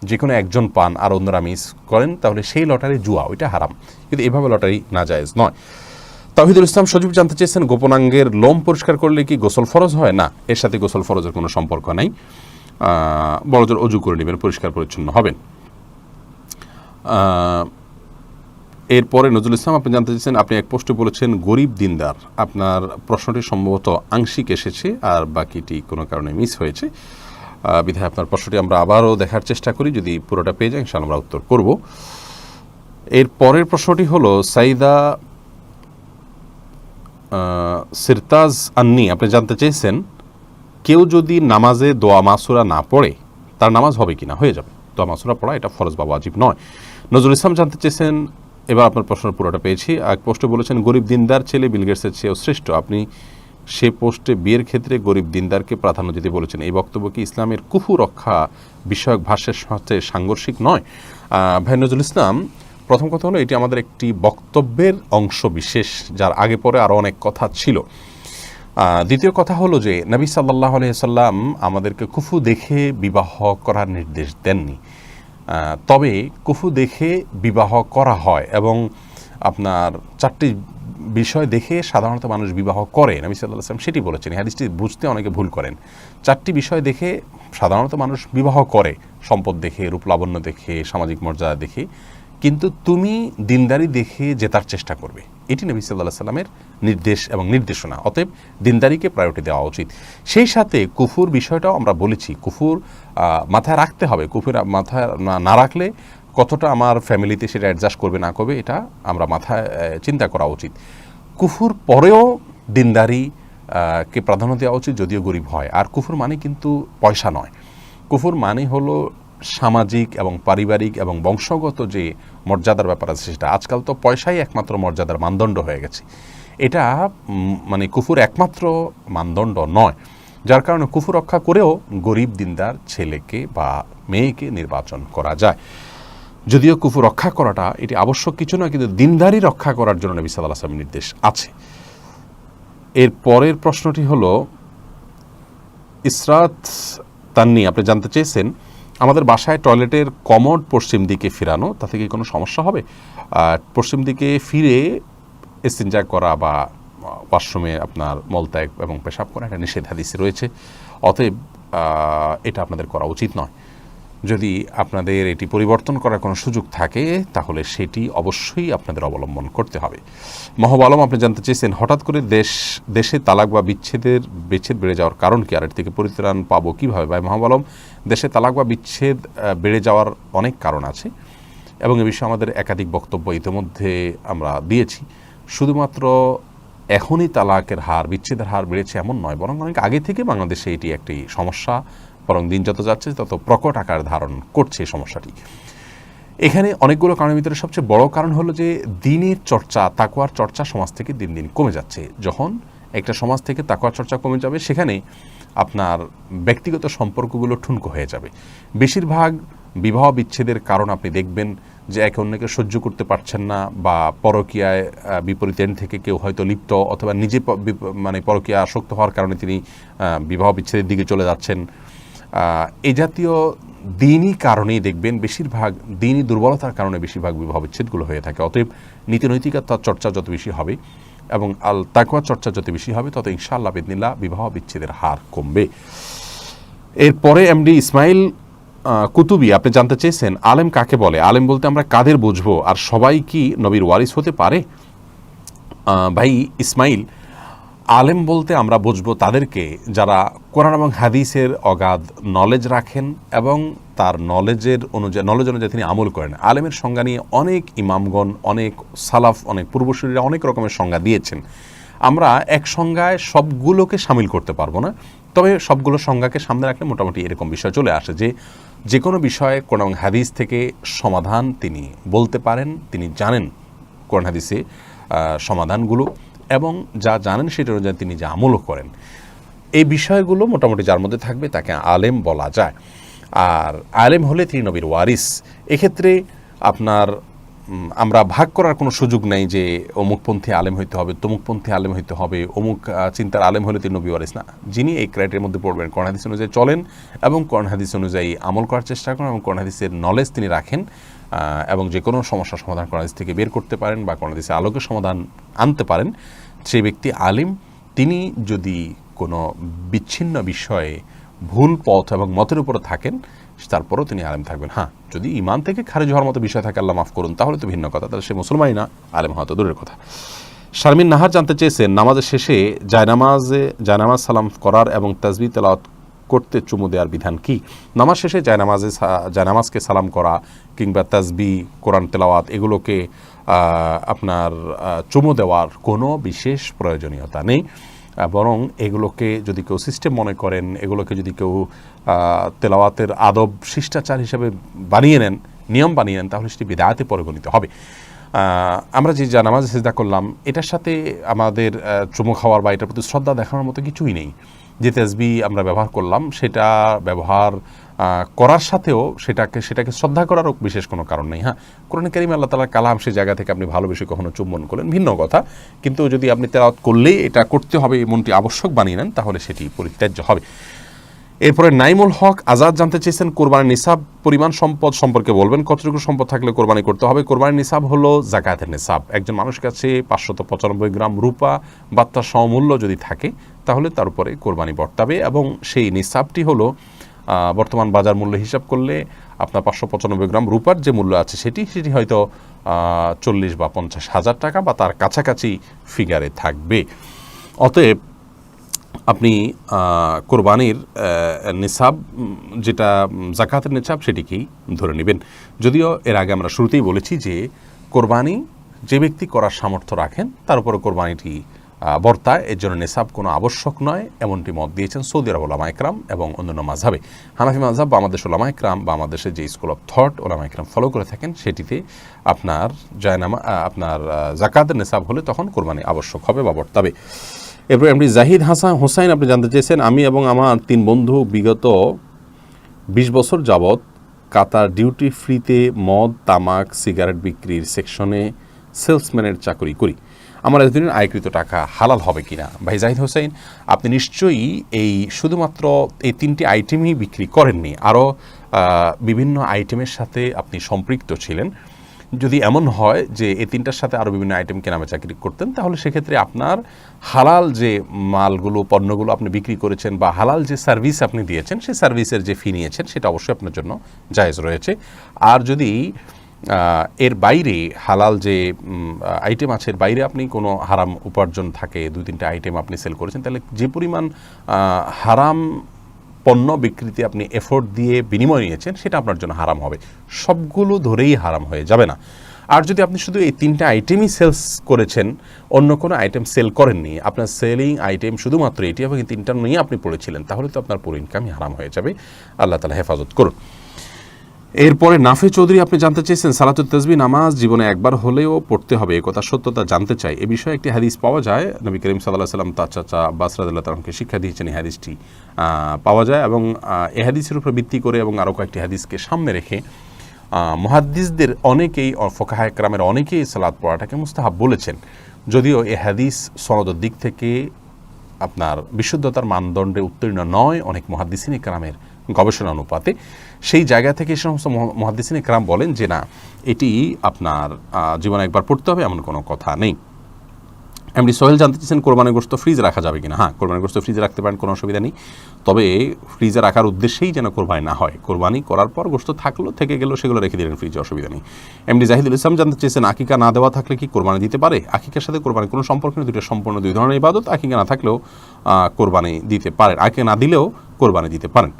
যে কোনো একজন পান আর অন্যরা মিস করেন, তাহলে সেই লটারি জুয়া, ওইটা হারাম। কিন্তু এভাবে লটারি নাজায়েজ নয়। তাওহিদুল ইসলাম সজীব জানতে চেয়েছেন, গোপনাঙ্গের লোম পরিষ্কার করলে কি গোসল ফরজ হয়? না, এর সাথে গোসল ফরজের কোনো সম্পর্ক নাই। বড়জোর অজু করে নেবেন, পরিষ্কার পরিচ্ছন্ন হবেন। এরপরে নজরুল ইসলাম আপনি জানতে চেয়েছেন, আপনি এক পোস্টে বলেছেন গরিব দিনদার। আপনার প্রশ্নটি সম্ভবত আংশিক এসেছে আর বাকিটি কোনো কারণে মিস হয়েছে, বিধায় আপনার প্রশ্নটি আমরা আবারও দেখার চেষ্টা করি, যদি পুরোটা পেয়ে যাই ইনশাআল্লাহ আমরা উত্তর করব। এর পরের প্রশ্নটি হলো সাইদা সিরতাজ আন্নি, আপনি জানতে চেয়েছেন, কেউ যদি নামাজে দোয়া মাসুরা না পড়ে তার নামাজ হবে কিনা? হয়ে যাবে, দোয়া মাসুরা পড়া এটা ফরজ বা ওয়াজিব নয়। নজরুল ইসলাম জানতে চেয়েছেন, এবার আপনার প্রশ্নের পুরোটা পেয়েছি। এক পোস্টে বলেছেন, গরিব দিনদার ছেলে বিল গেটসের চেয়েও শ্রেষ্ঠ। আপনি সে পোস্টে বিয়ের ক্ষেত্রে গরিব দিনদারকে প্রাধান্য দিতে বলেছেন। এই বক্তব্য কি ইসলামের কুফু রক্ষা বিষয়ক ভাষ্যের সাথে সাংঘর্ষিক নয়? ভাই নজরুল ইসলাম, প্রথম কথা হলো এটি আমাদের একটি বক্তব্যের অংশ বিশেষ, যার আগে পরে আরও অনেক কথা ছিল। দ্বিতীয় কথা হলো যে নবী সাল্লাল্লাহু আলাইহি সাল্লাম আমাদেরকে কুফু দেখে বিবাহ করার নির্দেশ দেননি, তবে কুফু দেখে বিবাহ করা হয় এবং আপনার চারটি বিষয় দেখে সাধারণত মানুষ বিবাহ করে, নবী সাল্লাল্লাহু আলাইহি সাল্লাম সেটি বলেছেন। হাদিসটি বুঝতে অনেকে ভুল করেন। চারটি বিষয় দেখে সাধারণত মানুষ বিবাহ করে, সম্পদ দেখে, রূপলাবণ্য দেখে, সামাজিক মর্যাদা দেখে, কিন্তু তুমি দিনদারি দেখে জেতার চেষ্টা করবে, এটি নবী সাল্লাল্লাহু আলাইহি সাল্লামের নির্দেশ এবং নির্দেশনা। অতএব দিনদারিকে প্রায়োরিটি দেওয়া উচিত। সেই সাথে কুফুর বিষয়টাও আমরা বলেছি, কুফুর মাথায় রাখতে হবে। কুফুর মাথায় না রাখলে কতটা আমার ফ্যামিলিতে সেটা অ্যাডজাস্ট করবে না করবে, এটা আমরা মাথায় চিন্তা করা উচিত। কুফুর পরেও দিনদারি কে প্রাধান্য দেওয়া উচিত, যদিও গরিব হয়। আর কুফুর মানে কিন্তু পয়সা নয়, কুফুর মানে হলো সামাজিক এবং পারিবারিক এবং বংশগত যে মর্যাদার ব্যাপার আছে সেটা। আজকাল তো পয়সাই একমাত্র মর্যাদার মানদণ্ড হয়ে গেছে, এটা মানে কুফুর একমাত্র মানদণ্ড নয়। যার কারণে কুফুর রক্ষা করেও গরিব দিনদার ছেলেকে বা মেয়েকে নির্বাচন করা যায়। যদিও কুফুর রক্ষা করাটা এটি আবশ্যক কিছু নয়, কিন্তু দিনদারি রক্ষা করার জন্য নবী সাল্লাল্লাহু আলাইহি ওয়াসাল্লামের নির্দেশ আছে। এর পরের প্রশ্নটি হলো ইসরাত তান্নি, আপনি জানতে চেয়েছেন, আমাদের বাসায় টয়লেটের কমোড পশ্চিম দিকে ফিরানো, তাতে কি কোনো সমস্যা হবে? পশ্চিম দিকে ফিরে ইস্তিনজা করা বা ওয়াশরুমে আপনার মলত্যাগ এবং পেশাব করা এটা নিষেধ হাদিসে রয়েছে, অতএব এটা আপনাদের করা উচিত নয়। যদি আপনাদের এটি পরিবর্তন করার কোনো সুযোগ থাকে তাহলে সেটি অবশ্যই আপনাদের অবলম্বন করতে হবে। মাহবুব আলম আপনি জানতে চেয়েছেন, হঠাৎ করে দেশে তালাক বা বিচ্ছেদ বেড়ে যাওয়ার কারণ কি, আর এর থেকে পরিত্রাণ পাবো কীভাবে? ভাই মাহবুব আলম, দেশে তালাক বা বিচ্ছেদ বেড়ে যাওয়ার অনেক কারণ আছে এবং এ বিষয়ে আমাদের একাধিক বক্তব্য ইতিমধ্যে আমরা দিয়েছি। শুধুমাত্র এখনই তালাকের হার, বিচ্ছেদের হার বেড়েছে এমন নয়, বরং অনেক আগে থেকে বাংলাদেশে এটি একটি সমস্যা, বরং দিন যত যাচ্ছে তত প্রকট আকার ধারণ করছে এই সমস্যাটি। এখানে অনেকগুলো কারণের ভিতরে সবচেয়ে বড় কারণ হলো যে দিনের চর্চা, তাকওয়ার চর্চা সমাজ থেকে দিন দিন কমে যাচ্ছে। যখন একটা সমাজ থেকে তাকওয়ার চর্চা কমে যাবে, সেখানে আপনার ব্যক্তিগত সম্পর্কগুলো ঠুনকো হয়ে যাবে। বেশিরভাগ বিবাহ বিচ্ছেদের কারণ আপনি দেখবেন যে একে অন্যকে সহ্য করতে পারছেন না, বা পরকীয়ায় বিপরীত এন্ড থেকে কেউ হয়তো লিপ্ত, অথবা নিজে পরকীয়া আসক্ত হওয়ার কারণে তিনি বিবাহ বিচ্ছেদের দিকে চলে যাচ্ছেন। এই জাতীয় দিনই কারণেই দেখবেন বেশিরভাগ দিনই দুর্বলতার কারণে বেশিরভাগ বিবাহ বিচ্ছেদগুলো হয়ে থাকে। অতএব নীতিনৈতিকতার চর্চা যত বেশি হবে এবং তাকওয়ার চর্চা যত বেশি হবে, তত ইনশাআল্লাহ বিদিনিল্লাহ বিবাহ বিচ্ছেদের হার কমবে। এরপরে এমডি ইসমাইল কুতুবি আপনি জানতে চেয়েছেন, আলেম কাকে বলে? আলেম বলতে আমরা কাদের বুঝবো, আর সবাই কি নবীর ওয়ারিস হতে পারে? ভাই ইসমাইল, আলেম বলতে আমরা বুঝবো তাদেরকে যারা কোরআন এবং হাদিসের অগাধ নলেজ রাখেন এবং তার নলেজ অনুযায়ী তিনি আমল করেন। আলেমের সংজ্ঞা নিয়ে অনেক ইমামগণ, অনেক সালাফ, অনেক পূর্বসূরীরা অনেক রকমের সংজ্ঞা দিয়েছেন। আমরা এক সংজ্ঞায় সবগুলোকে সামিল করতে পারবো না, তবে সবগুলো সংজ্ঞাকে সামনে রাখলে মোটামুটি এরকম বিষয় চলে আসে যে কোনো বিষয়ে কোরআন এবং হাদিস থেকে সমাধান তিনি বলতে পারেন, তিনি জানেন কোরআন হাদিসে সমাধানগুলো, এবং যা জানেন সেটা অনুযায়ী তিনি যা আমলও করেন। এই বিষয়গুলো মোটামুটি যার মধ্যে থাকবে তাকে আলেম বলা যায়। আর আলেম হলে তিনি নবীর ওয়ারিস। এক্ষেত্রে আপনার আমরা ভাগ করার কোনো সুযোগ নেই যে অমুকপন্থী আলেম হইতে হবে, তমুকপন্থী আলেম হইতে হবে, অমুক চিন্তার আলেম হলে তিনি নবী ওয়ারিস না। যিনি এই ক্রাইটেরিয়ার মধ্যে পড়বেন, কোরআন হাদিস অনুযায়ী চলেন এবং কোরআন হাদিস অনুযায়ী আমল করার চেষ্টা করেন এবং কোরআন হাদিসের নলেজ তিনি রাখেন এবং যে কোনো সমস্যার সমাধান কোরআন হাদিস থেকে বের করতে পারেন বা কোরআন হাদিসের আলোকে সমাধান আনতে পারেন, সেই ব্যক্তি আলিম। তিনি যদি কোনো বিচ্ছিন্ন বিষয়ে ভুল পথ এবং মতের উপরে থাকেন, তারপরও তিনি আলেম থাকবেন। হ্যাঁ, যদি ইমান থেকে খারিজ হওয়ার মতো বিষয় থাকে, আল্লাহ মাফ করুন, তাহলে তো ভিন্ন কথা, তাহলে সে মুসলমানই না, আলেম হওয়া তো দূরের কথা। শারমিন নাহার জানতে চেয়েছেন, নামাজের শেষে জায়নামাজ সালাম করার এবং তাসবিহ তেলাওয়াত করতে চুমু দেওয়ার বিধান কি? নামাজ শেষে জায়নামাজকে সালাম করা কিংবা তাসবিহ, কোরআন তেলাওয়াত এগুলোকে আপনার চুমু দেওয়ার কোনো বিশেষ প্রয়োজনীয়তা নেই, বরং এগুলোকে যদি কেউ সিস্টেম মনে করেন, এগুলোকে যদি কেউ তেলাওয়াতের আদব শিষ্টাচার হিসেবে বানিয়ে নেন, নিয়ম বানিয়ে নেন, তাহলে সেটি বিদআতে পরিগণিত হবে। আমরা যে নামাজ সিজদা করলাম, এটার সাথে আমাদের চুমু খাওয়ার বা এটার প্রতি শ্রদ্ধা দেখানোর মতো কিছুই নেই। যে তাসবিহ আমরা ব্যবহার করলাম, সেটা ব্যবহার করার সাথেও সেটাকে শ্রদ্ধা করারও বিশেষ কোনো কারণ নেই। হ্যাঁ, কোরআনে কারীমে আল্লাহ তাআলার কালাম, সেই জায়গা থেকে আপনি ভালোবেসে কখনো চুম্বন করলেন, ভিন্ন কথা। কিন্তু যদি আপনি তেলাওয়াত করলেই এটা করতে হবে এমনটি আবশ্যক বানিয়ে নেন, তাহলে সেটি পরিত্যাজ্য হবে। এরপরে নাইমুল হক আজাদ জানতে চেয়েছেন, কোরবানির নিসাব পরিমাণ সম্পদ সম্পর্কে বলবেন, কতটুকু সম্পদ থাকলে কোরবানি করতে হবে? কোরবানির নিসাব হলো জাকাতের নিসাব। একজন মানুষের কাছে 595 গ্রাম রূপা বা তার সমমূল্য যদি থাকে, তাহলে তার উপরে কোরবানি বর্তাবে এবং সেই নিসাবটি হলো বর্তমান বাজার মূল্য হিসাব করলে আপনার 595 গ্রাম রূপার যে মূল্য আছে সেটি হয়তো 40 বা 50 হাজার টাকা বা তার কাছাকাছি ফিগারে থাকবে। অতএব আপনি কোরবানির নিসাব, যেটা জাকাতের নিসাব, সেটিকেই ধরে নেবেন। যদিও এর আগে আমরা শুরুতেই বলেছি যে কোরবানি যে ব্যক্তি করার সামর্থ্য রাখেন তার উপরে কোরবানিটি বর্তায়, এর জন্য নিসাব কোনো আবশ্যক নয়, এমনটি মত দিয়েছেন সৌদি আরব ওলামা ইকরাম এবং অন্যান্য মাযহাবে। হানাফি মাযহাব বা আমাদের ওলামা ইকরাম বা আমাদের দেশে যে স্কুল অফ থট ওলামা ইকরাম ফলো করে থাকেন, সেটিতে আপনার আপনার জাকাতের নিসাব হলে তখন কোরবানি আবশ্যক হবে বা বর্তাবে। এরপর এমডি জাহিদ হোসাইন আপনি জানতে চেয়েছেন, আমি এবং আমার 3 বন্ধু বিগত 20 বছর যাবৎ কাতার ডিউটি ফ্রিতে মদ, তামাক, সিগারেট বিক্রির সেকশনে সেলসম্যানের চাকরি করি। আমার এতদিনের আয়কৃত টাকা হালাল হবে কিনা? ভাই জাহিদ হোসেন, আপনি নিশ্চয়ই এই শুধুমাত্র এই 3টি আইটেমই বিক্রি করেননি, আরও বিভিন্ন আইটেমের সাথে আপনি সম্পৃক্ত ছিলেন। যদি এমন হয় যে এই তিনটার সাথে আরও বিভিন্ন আইটেম কেনাবেচা করতেন, তাহলে সেক্ষেত্রে আপনার হালাল যে মালগুলো পণ্যগুলো আপনি বিক্রি করেছেন বা হালাল যে সার্ভিস আপনি দিয়েছেন সেই সার্ভিসের যে ফি নিয়েছেন সেটা অবশ্যই আপনার জন্য জায়েজ রয়েছে। আর যদি এর বাইরে হালাল যে আইটেম আছে এর বাইরে আপনি কোনো হারাম উপার্জন থাকে, 2-3টা আইটেম আপনি সেল করেছেন, তাহলে যে পরিমাণ হারাম পণ্য বিক্রিতে আপনি এফোর্ট দিয়ে বিনিময় নিয়েছেন সেটা আপনার জন্য হারাম হবে, সবগুলো ধরেই হারাম হয়ে যাবে না। আর যদি আপনি শুধু এই 3টা আইটেমই সেলস করেছেন, অন্য কোনো আইটেম সেল করেননি, আপনার সেলিং আইটেম শুধুমাত্র এটি এবং 3টা নিয়ে আপনি পড়েছিলেন, তাহলে তো আপনার পুরো ইনকামই হারাম হয়ে যাবে। আল্লাহ তাআলা হেফাজত করুন। এরপরে নাফে চৌধুরী আপনি জানতে চেয়েছেন সালাতুত তাসবিহ নামাজ জীবনে একবার হলেও পড়তে হবে, এ কথা সত্যতা জানতে চাই। এ বিষয়ে একটি হাদিস পাওয়া যায়, নবী করিম সাল্লাল্লাহু আলাইহি ওয়াসাল্লাম তার চাচা আব্বাস রাদিয়াল্লাহু তাআলাকে শিক্ষা দিয়েছেন, এই হাদিসটি পাওয়া যায় এবং এই হাদিসের উপর ভিত্তি করে এবং আরও কয়েকটি হাদিসকে সামনে রেখে মুহাদ্দিসদের অনেকেই, ফুকাহায়ে কেরামের অনেকেই সালাত পড়াটাকে মুস্তাহাব বলেছেন, যদিও এই হাদিস সনদের দিক থেকে আপনার বিশুদ্ধতার মানদণ্ডে উত্তীর্ণ নয় অনেক মুহাদ্দিসিনে কেরামের গবেষণা অনুপাতে। সেই জায়গা থেকে এই সমস্ত মুহাদ্দিসিনে কেরাম বলেন যে না, এটি আপনার জীবনে একবার পড়তে হবে এমন কোনো কথা নেই। এমনি সোহেল জানতে চেয়েছেন কোরবানির গোশত ফ্রিজে রাখা যাবে কিনা। হ্যাঁ, কোরবানির গোশত ফ্রিজে রাখতে পারেন, কোনো অসুবিধা নেই, তবে ফ্রিজে রাখার উদ্দেশ্যেই যেন কোরবানি না হয়। কোরবানি করার পর গোশত থাকলো থেকে গেল সেগুলো রেখে দিলেন ফ্রিজে, অসুবিধা নেই। এমনি জাহিদুল ইসলাম জানতে চেয়েছেন আকিকা না দেওয়া থাকলে কি কোরবানি দিতে পারে। আকিকার সাথে কোরবানির কোনো সম্পর্ক নেই, দুটো সম্পূর্ণ 2 ধরনের ইবাদত। আকিকা না থাকলেও কোরবানি দিতে পারেন, আকিকা না দিলেও কোরবানি দিতে পারেন।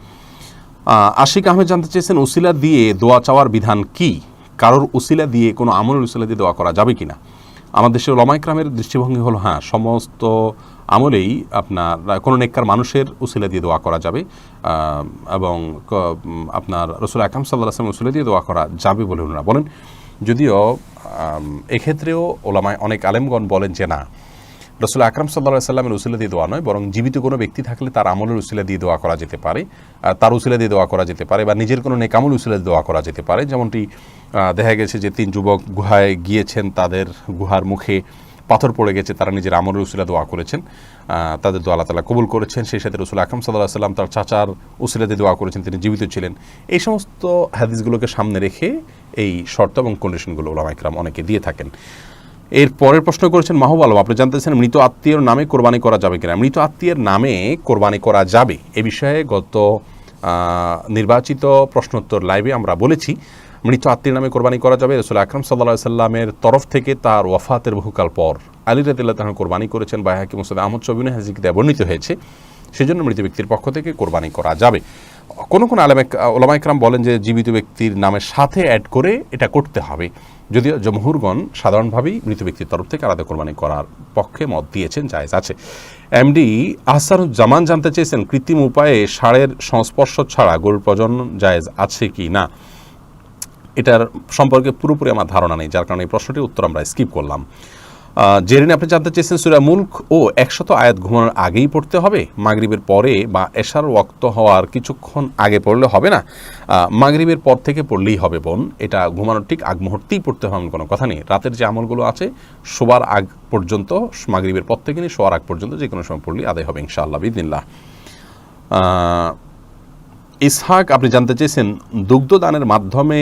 আশিক আহমেদ জানতে চেয়েছেন উসিলা দিয়ে দোয়া চাওয়ার বিধান কি, কারোর উসিলা দিয়ে কোনো আমলের উসিলা দিয়ে দোয়া করা যাবে কিনা। আমাদের দেশের উলামা ইকরামের দৃষ্টিভঙ্গি হলো হ্যাঁ, সমস্ত আমলেই আপনার কোনো নেককার মানুষের উসিলা দিয়ে দোয়া করা যাবে এবং আপনার রাসূল আকরাম সাল্লাল্লাহু আলাইহি ওয়াসাল্লামের উসিলা দিয়ে দোয়া করা যাবে বলে ওনারা বলেন। যদিও এক্ষেত্রেও ওলামায় অনেক আলেমগণ বলেন যে না, রাসূল আকরাম সাল্লাল্লাহু আলাইহি ওয়াসাল্লামের উসিলা দিয়ে দোয়া নয়, বরং জীবিত কোনো ব্যক্তি থাকলে তার আমলের উসিলা দিয়ে দোয়া করা যেতে পারে, তার উসিলা দিয়ে দোয়া করা যেতে পারে, বা নিজের কোনো নেকামল উসিলা দিয়ে দোয়া করা যেতে পারে। যেমনটি দেখা গেছে যে 3 যুবক গুহায় গিয়েছেন, তাদের গুহার মুখে পাথর পড়ে গেছে, তারা নিজের আমলের উসিলা দোয়া করেছেন, তাদের দোয়া আল্লাহ তাআলা কবুল করেছেন। সেই সাথে রাসূল আকরাম সাল্লাল্লাহু আলাইহি ওয়াসাল্লাম তার চাচার উসিলা দিয়ে দোয়া করেছেন, তিনি জীবিত ছিলেন। এই সমস্ত হাদিসগুলোকে সামনে রেখে এই শর্ত এবং কন্ডিশনগুলো উলামা ইকরাম অনেকে দিয়ে থাকেন। এর পরের প্রশ্ন করেছেন মাহবুব আলম, আপনি জানতে চান মৃত আত্মীয়ের নামে কোরবানি করা যাবে কিনা। মৃত আত্মীয়ের নামে কোরবানি করা যাবে, এ বিষয়ে গত নির্বাচিত প্রশ্নোত্তর লাইভে আমরা বলেছি মৃত আত্মীয়ের নামে কোরবানি করা যাবে। রাসূল আকরাম সাল্লাল্লাহু আলাইহি ওয়াসাল্লামের তরফ থেকে তার ওয়াফাতের বহুকাল পর আলী রাদিয়াল্লাহু তাআলা কোরবানি করেছেন, বাইহাকি মুসনাদ আহমদ শবিনে হাদিসে বর্ণিত হয়েছে, সেজন্য মৃত ব্যক্তির পক্ষ থেকে কোরবানি করা যাবে। কোন উলামা ইকরাম বলেন যে জীবিত ব্যক্তির নামের সাথে অ্যাড করে এটা করতে হবে, যদিও জমহুরগণ সাধারণভাবেই মৃত ব্যক্তির তরফ থেকে আলাদা কোরবানি করার পক্ষে মত দিয়েছেন, জায়েজ আছে। এমডি আহসানুজ্জামান জানতে চেয়েছেন কৃত্রিম উপায়ে ষাঁড়ের সংস্পর্শ ছাড়া গরুর প্রজনন জায়েজ আছে কি না। এটার সম্পর্কে পুরোপুরি আমার ধারণা নেই, যার কারণে এই প্রশ্নটির উত্তর আমরা স্কিপ করলাম। জেরিন আপনি জানতে চেয়েছেন সূরা মুলক ও 100 আয়াত ঘুমানোর আগেই পড়তে হবে, মাগরিবের পরে বা এশার ওয়াক্ত হওয়ার কিছুক্ষণ আগে পড়লে হবে না। মাগরিবের পর থেকে পড়লেই হবে বোন, এটা ঘুমানোর ঠিক আগ মুহূর্তেই পড়তে হবে এমন কোনো কথা নেই। রাতের যে আমলগুলো আছে শোবার আগ পর্যন্ত, মাগরিবের পর থেকে নিয়ে শোয়ার আগ পর্যন্ত যে কোনো সময় পড়লেই আদায় হবে ইনশাআল্লাহ বিইذনিল্লাহ। ইসহাক আপনি জানতে চেয়েছেন দুগ্ধদানের মাধ্যমে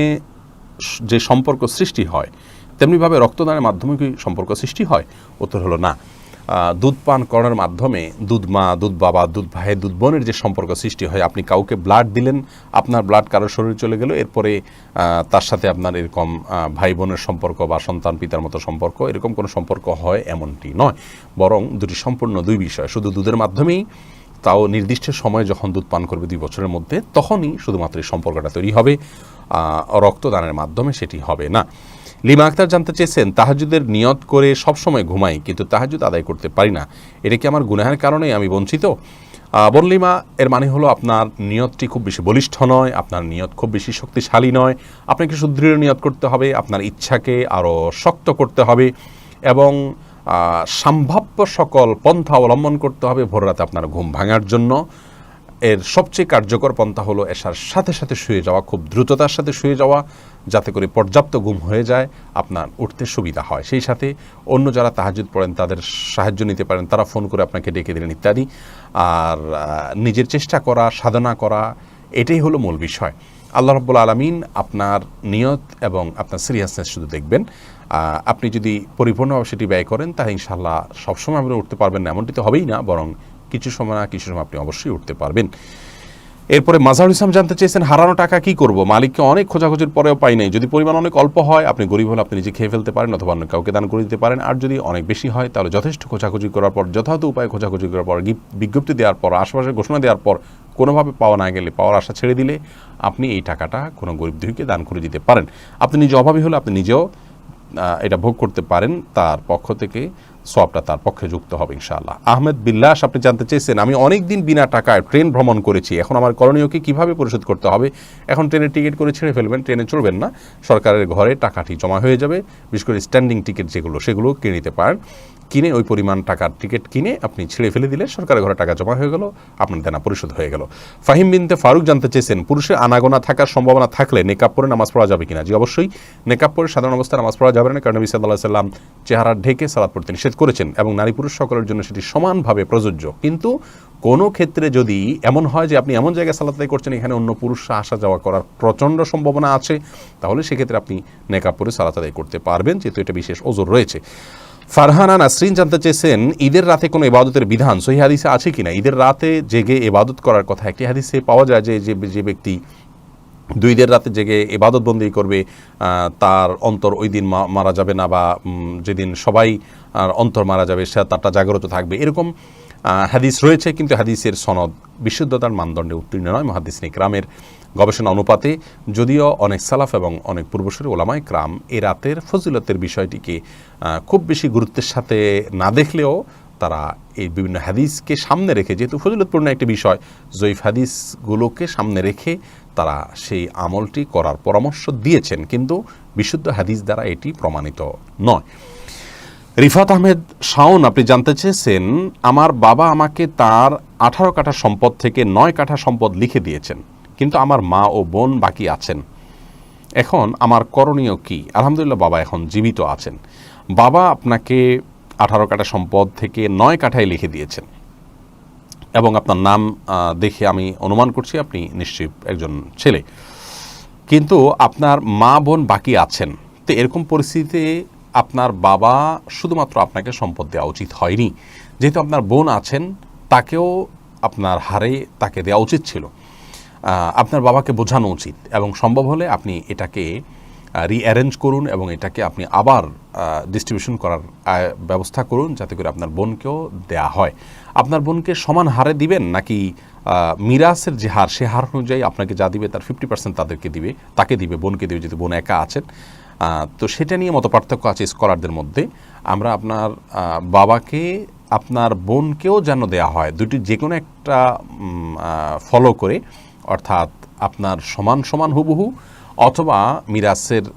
যে সম্পর্ক সৃষ্টি হয় তেমনিভাবে রক্তদানের মাধ্যমে কি সম্পর্ক সৃষ্টি হয়। উত্তর হলো না। দুধ পান করার মাধ্যমে দুধ মা, দুধ বাবা, দুধ ভাই, দুধ বোনের যে সম্পর্ক সৃষ্টি হয়, আপনি কাউকে ব্লাড দিলেন, আপনার ব্লাড কারোর শরীরে চলে গেল, এরপরে তার সাথে আপনার এরকম ভাই বোনের সম্পর্ক বা সন্তান পিতার মতো সম্পর্ক, এরকম কোনো সম্পর্ক হয় এমনটি নয়, বরং দুটি সম্পূর্ণ 2 বিষয়। শুধু দুধের মাধ্যমেই, তাও নির্দিষ্ট সময়ে যখন দুধ পান করবে 2 বছরের মধ্যে, তখনই শুধুমাত্র এই সম্পর্কটা তৈরি হবে, রক্তদানের মাধ্যমে সেটি হবে না। লিমা আক্তার জানতে চেয়েছেন তাহাজ্জুদের নিয়ত করে সবসময় ঘুমাই কিন্তু তাহাজ্জুদ আদায় করতে পারি না, এটা কি আমার গুনাহের কারণে আমি বঞ্চিত। বোন লিমা, এর মানে হলো আপনার নিয়তটি খুব বেশি বলিষ্ঠ নয়, আপনার নিয়ত খুব বেশি শক্তিশালী নয়, আপনাকে সুদৃঢ় নিয়ত করতে হবে, আপনার ইচ্ছাকে আরও শক্ত করতে হবে এবং সম্ভাব্য সকল পন্থা অবলম্বন করতে হবে ভোর রাতে আপনার ঘুম ভাঙার জন্য। এর সবচেয়ে কার্যকর পন্থা হলো এশার সাথে সাথে শুয়ে যাওয়া, খুব দ্রুততার সাথে শুয়ে যাওয়া, যাতে করে পর্যাপ্ত ঘুম হয়ে যায়, আপনার উঠতে সুবিধা হয়। সেই সাথে অন্য যারা তাহাজ্জুদ পড়েন তাদের সাহায্য নিতে পারেন, তারা ফোন করে আপনাকে ডেকে দিলেন ইত্যাদি। আর নিজের চেষ্টা করা, সাধনা করা, এটাই হলো মূল বিষয়। আল্লাহ রাব্বুল আলামিন আপনার নিয়ত এবং আপনার সিরিয়াসনেস শুধু দেখবেন। আপনি যদি পরিপূর্ণভাবে সেটি ব্যয় করেন তাহলে ইনশাআল্লাহ সবসময় আপনি উঠতে পারবেন না, এমনটি তো হবেই না, বরং কিছু সময় না কিছু সময় আপনি অবশ্যই উঠতে পারবেন। এরপরে মাজারুল ইসলাম জানতে চেয়েছেন, হারানো টাকা কি করব, মালিককে অনেক খোঁজাখুঁজির পরেও পাই নাই। যদি পরিমাণ অনেক অল্প হয়, আপনি গরিব হলে আপনি নিজে খেয়ে ফেলতে পারেন অথবা অন্য কাউকে দান করে দিতে পারেন। আর যদি অনেক বেশি হয় তাহলে যথেষ্ট খোঁজাখুঁজি করার পর, যথাযথ উপায়ে খোঁজাখুঁজি করার পর, বিজ্ঞপ্তি দেওয়ার পর, আশেপাশে ঘোষণা দেওয়ার পর কোনোভাবে পাওয়া না গেলে, পাওয়ার আশা ছেড়ে দিলে আপনি এই টাকাটা কোনো গরিব দুঃখীকে দান করে দিতে পারেন। আপনি নিজে অভাবী হলে আপনি নিজেও এটা ভোগ করতে পারেন, তার পক্ষ থেকে সওয়াবটা তার পক্ষে যুক্ত হবে ইনশাআল্লাহ। আহমেদ বিল্লাস আপনি জানতে চেয়েছেন, আমি অনেক দিন বিনা টাকায় ট্রেন ভ্রমণ করেছি, এখন আমার করণীয়কে কিভাবে পরিশোধ করতে হবে? এখন ট্রেনের টিকিট করে ছেড়ে ফেলবেন, ট্রেনে চড়বেন না, সরকারের ঘরে টাকাটি জমা হয়ে যাবে। বিশেষ করে স্ট্যান্ডিং টিকিট সেগুলো কিনে নিতে পারেন। কিনে ওই পরিমাণ টাকার টিকিট কিনে আপনি ছেড়ে ফেলে দিলে সরকারের ঘরে টাকা জমা হয়ে গেল, আপনার দেনা পরিশোধ হয়ে গেল। ফাহিম বিনতে ফারুক জানতে চেয়েছেন, পুরুষের আনাগোনা থাকার সম্ভাবনা থাকলে নেকাব পরে নামাজ পড়া যাবে কিনা? জি অবশ্যই, নেকাব পরে সাধারণ অবস্থায় নামাজ পড়া যাবে না, কারণ নবী সাল্লাল্লাহু আলাইহি সাল্লাম চেহারা ঢেকে সালাত পড়তে নিষেধ করেছেন এবং নারী পুরুষ সকলের জন্য সেটি সমানভাবে প্রযোজ্য। কিন্তু কোনো ক্ষেত্রে যদি এমন হয় যে আপনি এমন জায়গায় সালাত আদায় করছেন এখানে অন্য পুরুষরা আসা যাওয়া করার প্রচণ্ড সম্ভাবনা আছে, তাহলে সেক্ষেত্রে আপনি নেকাব পরে সালাত আদায় করতে পারবেন, যেহেতু এটা বিশেষ ওজর রয়েছে। ফারহানা নাসরিন জানতে চেয়েছেন, ঈদের রাতে কোনো ইবাদতের বিধান সহিহ হাদিসে আছে কিনা? ঈদের রাতে জেগে ইবাদত করার কথা একটি হাদিসে পাওয়া যায় যে ব্যক্তি ঈদের রাতে জেগে ইবাদত বন্দেগী করবে তার অন্তর ওই দিন মারা যাবে না, বা যেদিন সবাই অন্তর মারা যাবে সে তারটা জাগ্রত থাকবে, এরকম হাদিস রয়েছে। কিন্তু হাদিসের সনদ বিশুদ্ধতার মানদণ্ডে উত্তীর্ণ নয় মুহাদ্দিসিন ইকরামের গবেষণা অনুপাতে। যদিও অনেক সালাফ এবং অনেক পূর্বসূরি ওলামায়ে ইকরাম এই রাতের ফজিলতের বিষয়টিকে খুব বেশি গুরুত্বের সাথে না দেখলেও তারা এই বিভিন্ন হাদিসকে সামনে রেখে, যেহেতু ফজিলতপূর্ণ একটি বিষয়, জয়ীফ হাদিসগুলোকে সামনে রেখে তারা সেই আমলটি করার পরামর্শ দিয়েছেন, কিন্তু বিশুদ্ধ হাদিস দ্বারা এটি প্রমাণিত নয়। রিফাত আহমেদ শাওন আপনি জানতে চেয়েছেন, আমার বাবা আমাকে তার 18 কাঠা সম্পদ থেকে 9 কাঠা সম্পদ লিখে দিয়েছেন, কিন্তু আমার মা ও বোন বাকি আছেন, এখন আমার করণীয় কি? আলহামদুলিল্লাহ বাবা এখন জীবিত আছেন। বাবা আপনাকে 18 কাঠা সম্পদ থেকে 9 কাঠায় লিখে দিয়েছেন এবং আপনার নাম দেখে আমি অনুমান করছি আপনি নিশ্চয়ই একজন ছেলে, কিন্তু আপনার মা বোন বাকি আছেন। তো এরকম পরিস্থিতিতে আপনার বাবা শুধুমাত্র আপনাকে সম্পদ দেওয়া উচিত হয়নি, যেহেতু আপনার বোন আছেন তাকেও আপনার হারে তাকে দেওয়া উচিত ছিল। আপনার বাবাকে বোঝানো উচিত এবং সম্ভব হলে আপনি এটাকে রিঅ্যারেঞ্জ করুন এবং এটাকে আপনি আবার ডিস্ট্রিবিউশন করার ব্যবস্থা করুন, যাতে করে আপনার বোনকেও দেয়া হয়। আপনার বোনকে সমান হারে দিবেন নাকি মিরাসের যে হার, সে হার অনুযায়ী আপনাকে যা দিবে তার 50% তাকে দিবে, বোনকে দিবে, যেহেতু বোন একা আছেন। তো সেটা নিয়ে মতপার্থক্য আছে স্কলারদের মধ্যে। আমরা আপনার বাবাকে আপনার বোনকেও যেন দেয়া হয়, দুটি যে কোনো একটা ফলো করে, অর্থাৎ আপনার সমান সমান হুবহু অথবা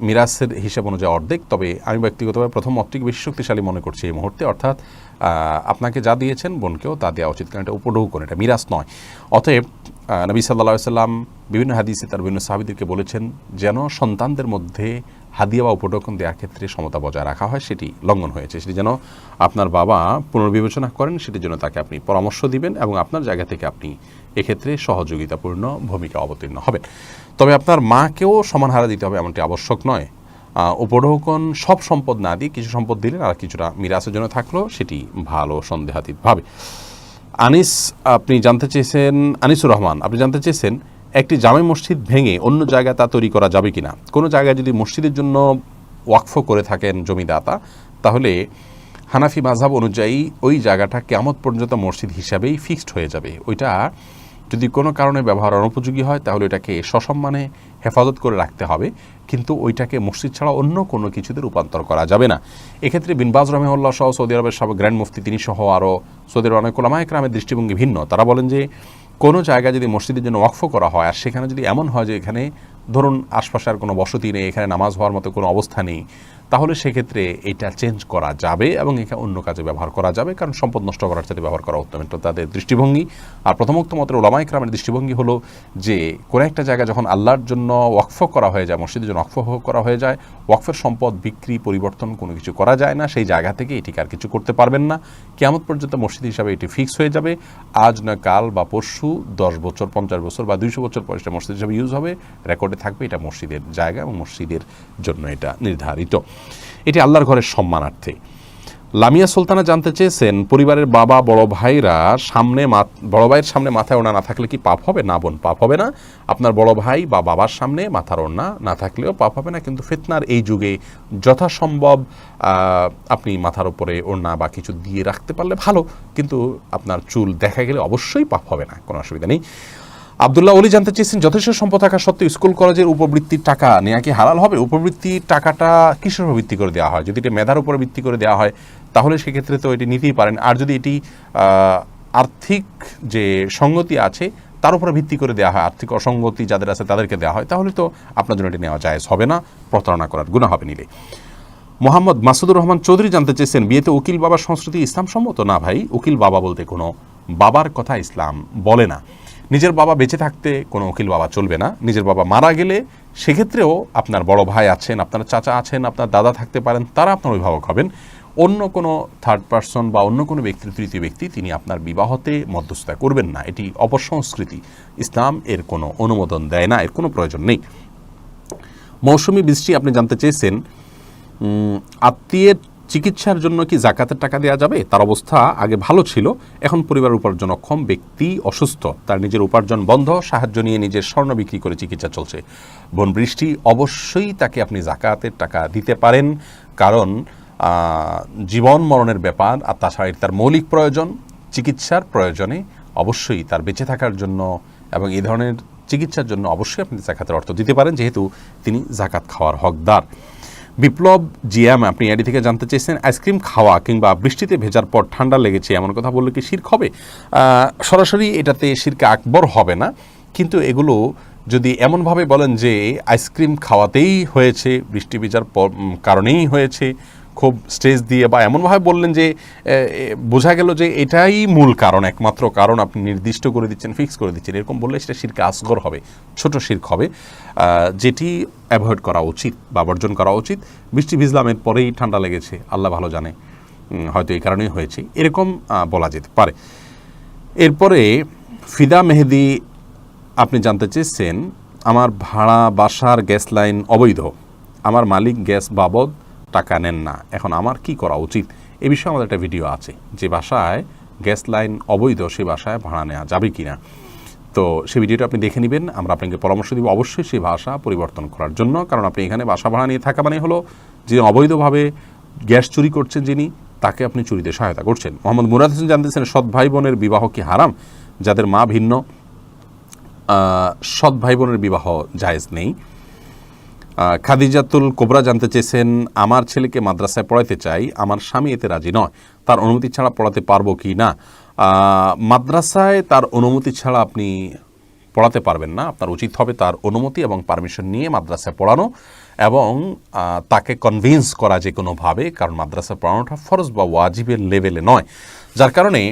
মিরাসের হিসাব অনুযায়ী অর্ধেক। তবে আমি ব্যক্তিগতভাবে প্রথম মতটিকে বেশি শক্তিশালী মনে করছি এই মুহূর্তে, অর্থাৎ আপনাকে যা দিয়েছেন বোনকেও তা দেওয়া উচিত, কারণ এটা উপঢৌকন, এটা মিরাস নয়। অতএব নবী সাল্লাল্লাহু আলাইহি সাল্লাম বিভিন্ন হাদিসে তার বিভিন্ন সাহাবীদেরকে বলেছেন যেন সন্তানদের মধ্যে হাদিয়া বা উপঢৌকন দেওয়ার ক্ষেত্রে সমতা বজায় রাখা হয়, সেটি লঙ্ঘন হয়েছে। সেটি যেন আপনার বাবা পুনর্বিবেচনা করেন, সেটির জন্য তাকে আপনি পরামর্শ দিবেন এবং আপনার জায়গা থেকে আপনি এক্ষেত্রে সহযোগিতাপূর্ণ ভূমিকা অবতীর্ণ হবেন। তবে আপনার মাকেও সমান হারে দিতে হবে এমনটি আবশ্যক নয়। উপঢৌকন সব সম্পদ না দিয়ে কিছু সম্পদ দিলেন আর কিছুটা মিরাসের জন্য থাকলো, সেটি ভালো সন্দেহাতীতভাবে। আনিসুর রহমান আপনি জানতে চেয়েছেন, একটি জামে মসজিদ ভেঙে অন্য জায়গায় তা তৈরি করা যাবে কিনা? কোনো জায়গায় যদি মসজিদের জন্য ওয়াকফ করে থাকেন জমিদাতা, তাহলে হানাফি মাযহাব অনুযায়ী ওই জায়গাটা কিয়ামত পর্যন্ত মসজিদ হিসাবেই ফিক্সড হয়ে যাবে। ওইটা যদি কোনো কারণে ব্যবহার অনুপযোগী হয় তাহলে এটাকে সসম্মানে হেফাজত করে রাখতে হবে, কিন্তু ওইটাকে মসজিদ ছাড়া অন্য কোনো কিছুতে রূপান্তর করা যাবে না। এক্ষেত্রে বিন বাজ রাহিমাহুল্লাহ সহ সৌদি আরবের সাবেক গ্র্যান্ড মুফতি তিনি সহ আরও সৌদি আরবের অনেক উলামায়ে কেরামের দৃষ্টিভঙ্গি ভিন্ন। তারা বলেন যে কোনো জায়গায় যদি মসজিদের জন্য ওয়াকফ করা হয় আর সেখানে যদি এমন হয় যে এখানে ধরুন আশপাশে আর কোনো বসতি নেই, এখানে নামাজ হওয়ার মতো কোনো অবস্থা নেই, তাহলে সেক্ষেত্রে এটা চেঞ্জ করা যাবে এবং এটা অন্য কাজে ব্যবহার করা যাবে, কারণ সম্পদ নষ্ট করার সাথে ব্যবহার করা উত্তম। এটা তাদের দৃষ্টিভঙ্গি। আর প্রথমোক্ত মতের ওলামায়ে কেরামের দৃষ্টিভঙ্গি হলো যে কোনো একটা জায়গা যখন আল্লাহর জন্য ওয়াকফ করা হয়ে যায়, মসজিদের জন্য ওয়াকফ করা হয়ে যায়, ওয়াকফের সম্পদ বিক্রি পরিবর্তন কোনো কিছু করা যায় না, সেই জায়গা থেকে এটিকে আর কিছু করতে পারবেন না। কিয়ামত পর্যন্ত মসজিদ হিসাবে এটি ফিক্স হয়ে যাবে। আজ নয় কাল বা পরশু 10 বছর 50 বছর বা 200 বছর পর এটা মসজিদ হিসাবে ইউজ হবে, রেকর্ডে থাকবে এটা মসজিদের জায়গা এবং মসজিদের জন্য এটা নির্ধারিত। এটি আল্লাহর ঘরের সম্মানার্থে। লামিয়া সুলতানা জানতে চেয়েছেন, পরিবারের বাবা বড় ভাইয়ের সামনে মাথায় ওড়না না থাকলে কি পাপ হবে? না বোন, পাপ হবে না। আপনার বড় ভাই বা বাবার সামনে মাথার ওড়না না থাকলেও পাপ হবে না, কিন্তু ফিতনার এই যুগে যথাসম্ভব আপনি মাথার উপরে ওড়না বা কিছু দিয়ে রাখতে পারলে ভালো, কিন্তু আপনার চুল দেখা গেলে অবশ্যই পাপ হবে না, কোনো অসুবিধা নেই। আব্দুল্লাহ ওলি জানতে চেয়েছেন, যথেষ্ট সম্পদ থাকা সত্ত্বেও স্কুল কলেজের উপবৃত্তির টাকা নেওয়া কি হালাল হবে? উপবৃত্তির টাকাটা কিসের উপর ভিত্তি করে দেওয়া হয়? যদি এটা মেধার উপর ভিত্তি করে দেওয়া হয় তাহলে সেক্ষেত্রে তো এটি নিতেই পারেন। আর যদি এটি আর্থিক যে সঙ্গতি আছে তার উপরে ভিত্তি করে দেওয়া হয়, আর্থিক অসঙ্গতি যাদের আছে তাদেরকে দেওয়া হয়, তাহলে তো আপনার জন্য এটি নেওয়া জায়েজ হবে না, প্রতারণা করার গুনাহ হবে নিলে। মোহাম্মদ মাসুদুর রহমান চৌধুরী জানতে চেয়েছেন, বিয়েতে উকিল বাবার সংস্কৃতি ইসলাম সম্মত? না ভাই, উকিল বাবা বলতে কোনো বাবার কথা ইসলাম বলে না। নিজের বাবা বেঁচে থাকতে কোনো উকিল বাবা চলবে না। নিজের বাবা মারা গেলে সেক্ষেত্রেও আপনার বড় ভাই আছেন, আপনার চাচা আছেন, আপনার দাদা থাকতে পারেন, তারা আপনার অভিভাবক হবেন। অন্য কোনো থার্ড পারসন বা অন্য কোনো ব্যক্তির তৃতীয় ব্যক্তি তিনি আপনার বিবাহতে মধ্যস্থতা করবেন না। এটি অপসংস্কৃতি, ইসলাম এর কোনো অনুমোদন দেয় না, এর কোনো প্রয়োজন নেই। মৌসুমী বৃষ্টি আপনি জানতে চেয়েছেন, আত্মীয়ের চিকিৎসার জন্য কি জাকাতের টাকা দেওয়া যাবে? তার অবস্থা আগে ভালো ছিল, এখন পরিবার উপার্জনক্ষম, ব্যক্তি অসুস্থ, তার নিজের উপার্জন বন্ধ, সাহায্য নিয়ে নিজের স্বর্ণ বিক্রি করে চিকিৎসা চলছে। বোন বৃষ্টি, অবশ্যই তাকে আপনি জাকাতের টাকা দিতে পারেন, কারণ জীবন মরণের ব্যাপার, আর তাছাড়া তার মৌলিক প্রয়োজন, চিকিৎসার প্রয়োজনে অবশ্যই তার বেঁচে থাকার জন্য এবং এই ধরনের চিকিৎসার জন্য অবশ্যই আপনি জাকাতের অর্থ দিতে পারেন, যেহেতু তিনি জাকাত খাওয়ার হকদার। বিপ্লব জিয়াম আপনি এডি থেকে জানতে চেয়েছেন, আইসক্রিম খাওয়া কিংবা বৃষ্টিতে ভেজার পর ঠান্ডা লেগেছে এমন কথা বললে কি শিরক হবে? সরাসরি এটাতে শিরকে আকবর হবে না, কিন্তু এগুলো যদি এমনভাবে বলেন যে আইসক্রিম খাওয়াতেই হয়েছে, বৃষ্টি ভেজার কারণেই হয়েছে, খুব স্টেজ দিয়ে বা এমনভাবে বললেন যে বোঝা গেল যে এটাই মূল কারণ, একমাত্র কারণ আপনি নির্দিষ্ট করে দিচ্ছেন, ফিক্স করে দিচ্ছেন, এরকম বললে সেটা শিরকে আসগর হবে, ছোট শিরক হবে, যেটি অ্যাভয়েড করা উচিত বা বর্জন করা উচিত। বৃষ্টি ভিজলাম, এর পরেই ঠান্ডা লেগেছে, আল্লাহ ভালো জানে, হয়তো এই কারণেই হয়েছে, এরকম বলা যেতে পারে। এরপরে ফিদা মেহেদি আপনি জানতে চেয়েছেন, আমার ভাড়া বাসার গ্যাস লাইন অবৈধ, আমার মালিক গ্যাস বাবদ টাকা নেন না, এখন আমার কি করা উচিত? এ বিষয়ে আমাদের একটা ভিডিও আছে, যে বাসায় গ্যাস লাইন অবৈধ সেই বাসায় ভাড়া নেওয়া যাবে কি না, তো সেই ভিডিওটা আপনি দেখে নেবেন। আমরা আপনাকে পরামর্শ দিব অবশ্যই সেই ভাষা পরিবর্তন করার জন্য, কারণ আপনি এখানে বাসা ভাড়া নিয়ে থাকা মানে হলো যে অবৈধভাবে গ্যাস চুরি করছেন যিনি, তাকে আপনি চুরিতে সহায়তা করছেন। মোহাম্মদ মুরাদ হোসেন জানতেছেন, সৎ ভাই বোনের বিবাহ কি হারাম? যাদের মা ভিন্ন, সৎ ভাই বোনের বিবাহ জায়েজ নেই। খাদিজাতুল কোবরা জানতে চেয়েছেন, আমার ছেলেকে মাদ্রাসায় পড়াতে চাই, আমার স্বামী এতে রাজি নয়, তার অনুমতি ছাড়া পড়াতে পারবো কি না? মাদ্রাসায় তার অনুমতি ছাড়া আপনি পড়াতে পারবেন না, আপনার উচিত হবে তার অনুমতি এবং পারমিশন নিয়ে মাদ্রাসায় পড়ানো এবং তাকে কনভিন্স করা যে কোনোভাবে, কারণ মাদ্রাসায় পড়ানোটা ফরজ বা ওয়াজিবের লেভেলে নয়, যার কারণে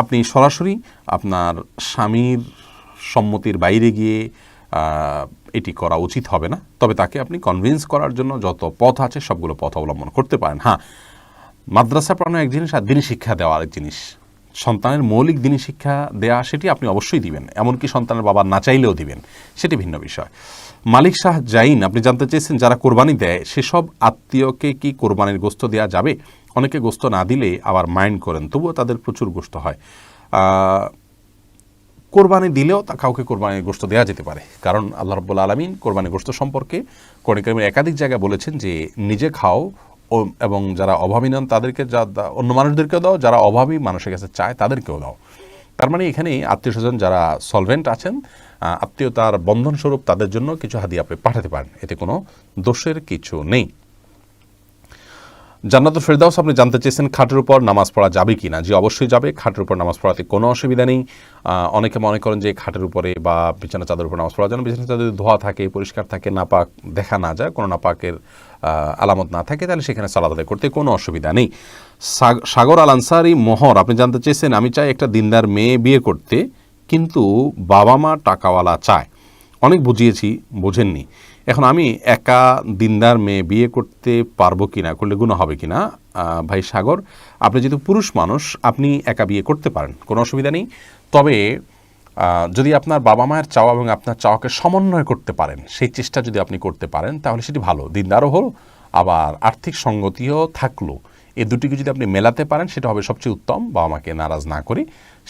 আপনি সরাসরি আপনার স্বামীর সম্মতির বাইরে গিয়ে এটি করা উচিত হবে না। তবে তাকে আপনি কনভিন্স করার জন্য যত পথ আছে সবগুলো পথ অবলম্বন করতে পারেন। হ্যাঁ, মাদ্রাসা পড়ানো এক জিনিস আর দিনী শিক্ষা দেওয়া আরেক জিনিস। সন্তানের মৌলিক দিনী শিক্ষা দেয়া সেটি আপনি অবশ্যই দিবেন, এমনকি সন্তানের বাবা না চাইলেও দিবেন, সেটি ভিন্ন বিষয়। মালিক শাহ জাইন আপনি জানতে চেয়েছেন, যারা কোরবানি দেয় সেসব আত্মীয়কে কি কোরবানির গোস্ত দেওয়া যাবে? অনেকে গোস্ত না দিলে আবার মাইন্ড করেন, তবুও তাদের প্রচুর গোস্ত হয়। কোরবানি দিলেও তা কাউকে কোরবানির গোস্ত দেওয়া যেতে পারে, কারণ আল্লাহ রাব্বুল আলামিন কোরবানির গোস্ত সম্পর্কে কোরআন কারীমের একাধিক জায়গায় বলেছেন যে নিজে খাও এবং যারা অভাবী নন তাদেরকে, অন্য মানুষদেরকেও দাও, যারা অভাবী মানুষের কাছে চায় তাদেরকেও দাও। তার মানে এখানে আত্মীয় স্বজন যারা সলভেন্ট আছেন, আত্মীয়তার বন্ধনস্বরূপ তাদের জন্য কিছু হাদিয়া আপনি পাঠাতে পারেন, এতে কোনো দোষের কিছু নেই। জান্নাতুল ফেরদাউস আপনি জানতে চেয়েছেন খাটের উপর নামাজ পড়া যাবে কি না? জি, অবশ্যই যাবে। খাটের উপর নামাজ পড়াতে কোনো অসুবিধা নেই। অনেকে মনে করেন যে খাটের উপরে বা বিছানা চাদরের উপর নামাজ পড়া যেন বিছানা চাদর ধোয়া থাকে, পরিষ্কার থাকে, নাপাক দেখা না যায়, কোনো নাপাকের আলামত না থাকে, তাহলে সেখানে সালাত আদায় করতে কোনো অসুবিধা নেই। সাগর আল আনসারি মোহর আপনি জানতে চেয়েছেন আমি চাই একটা দিনদার মেয়ে বিয়ে করতে, কিন্তু বাবা মা টাকাওয়ালা চায়। অনেক বুঝিয়েছি, বোঝেননি। এখন আমি একা দিনদার মেয়ে বিয়ে করতে পারবো কিনা, করলে গুনাহ হবে কিনা? ভাই সাগর, আপনি যেহেতু পুরুষ মানুষ, আপনি একা বিয়ে করতে পারেন, কোনো অসুবিধা নেই। তবে যদি আপনার বাবা মায়ের চাওয়া এবং আপনার চাওয়াকে সমন্বয় করতে পারেন, সেই চেষ্টা যদি আপনি করতে পারেন, তাহলে সেটি ভালো। দিনদারও হলো, আবার আর্থিক সঙ্গতিও থাকলো। এই দুটিকে যদি আপনি মেলাতে পারেন, সেটা হবে সবচেয়ে উত্তম। বাবা মাকে নারাজ না করে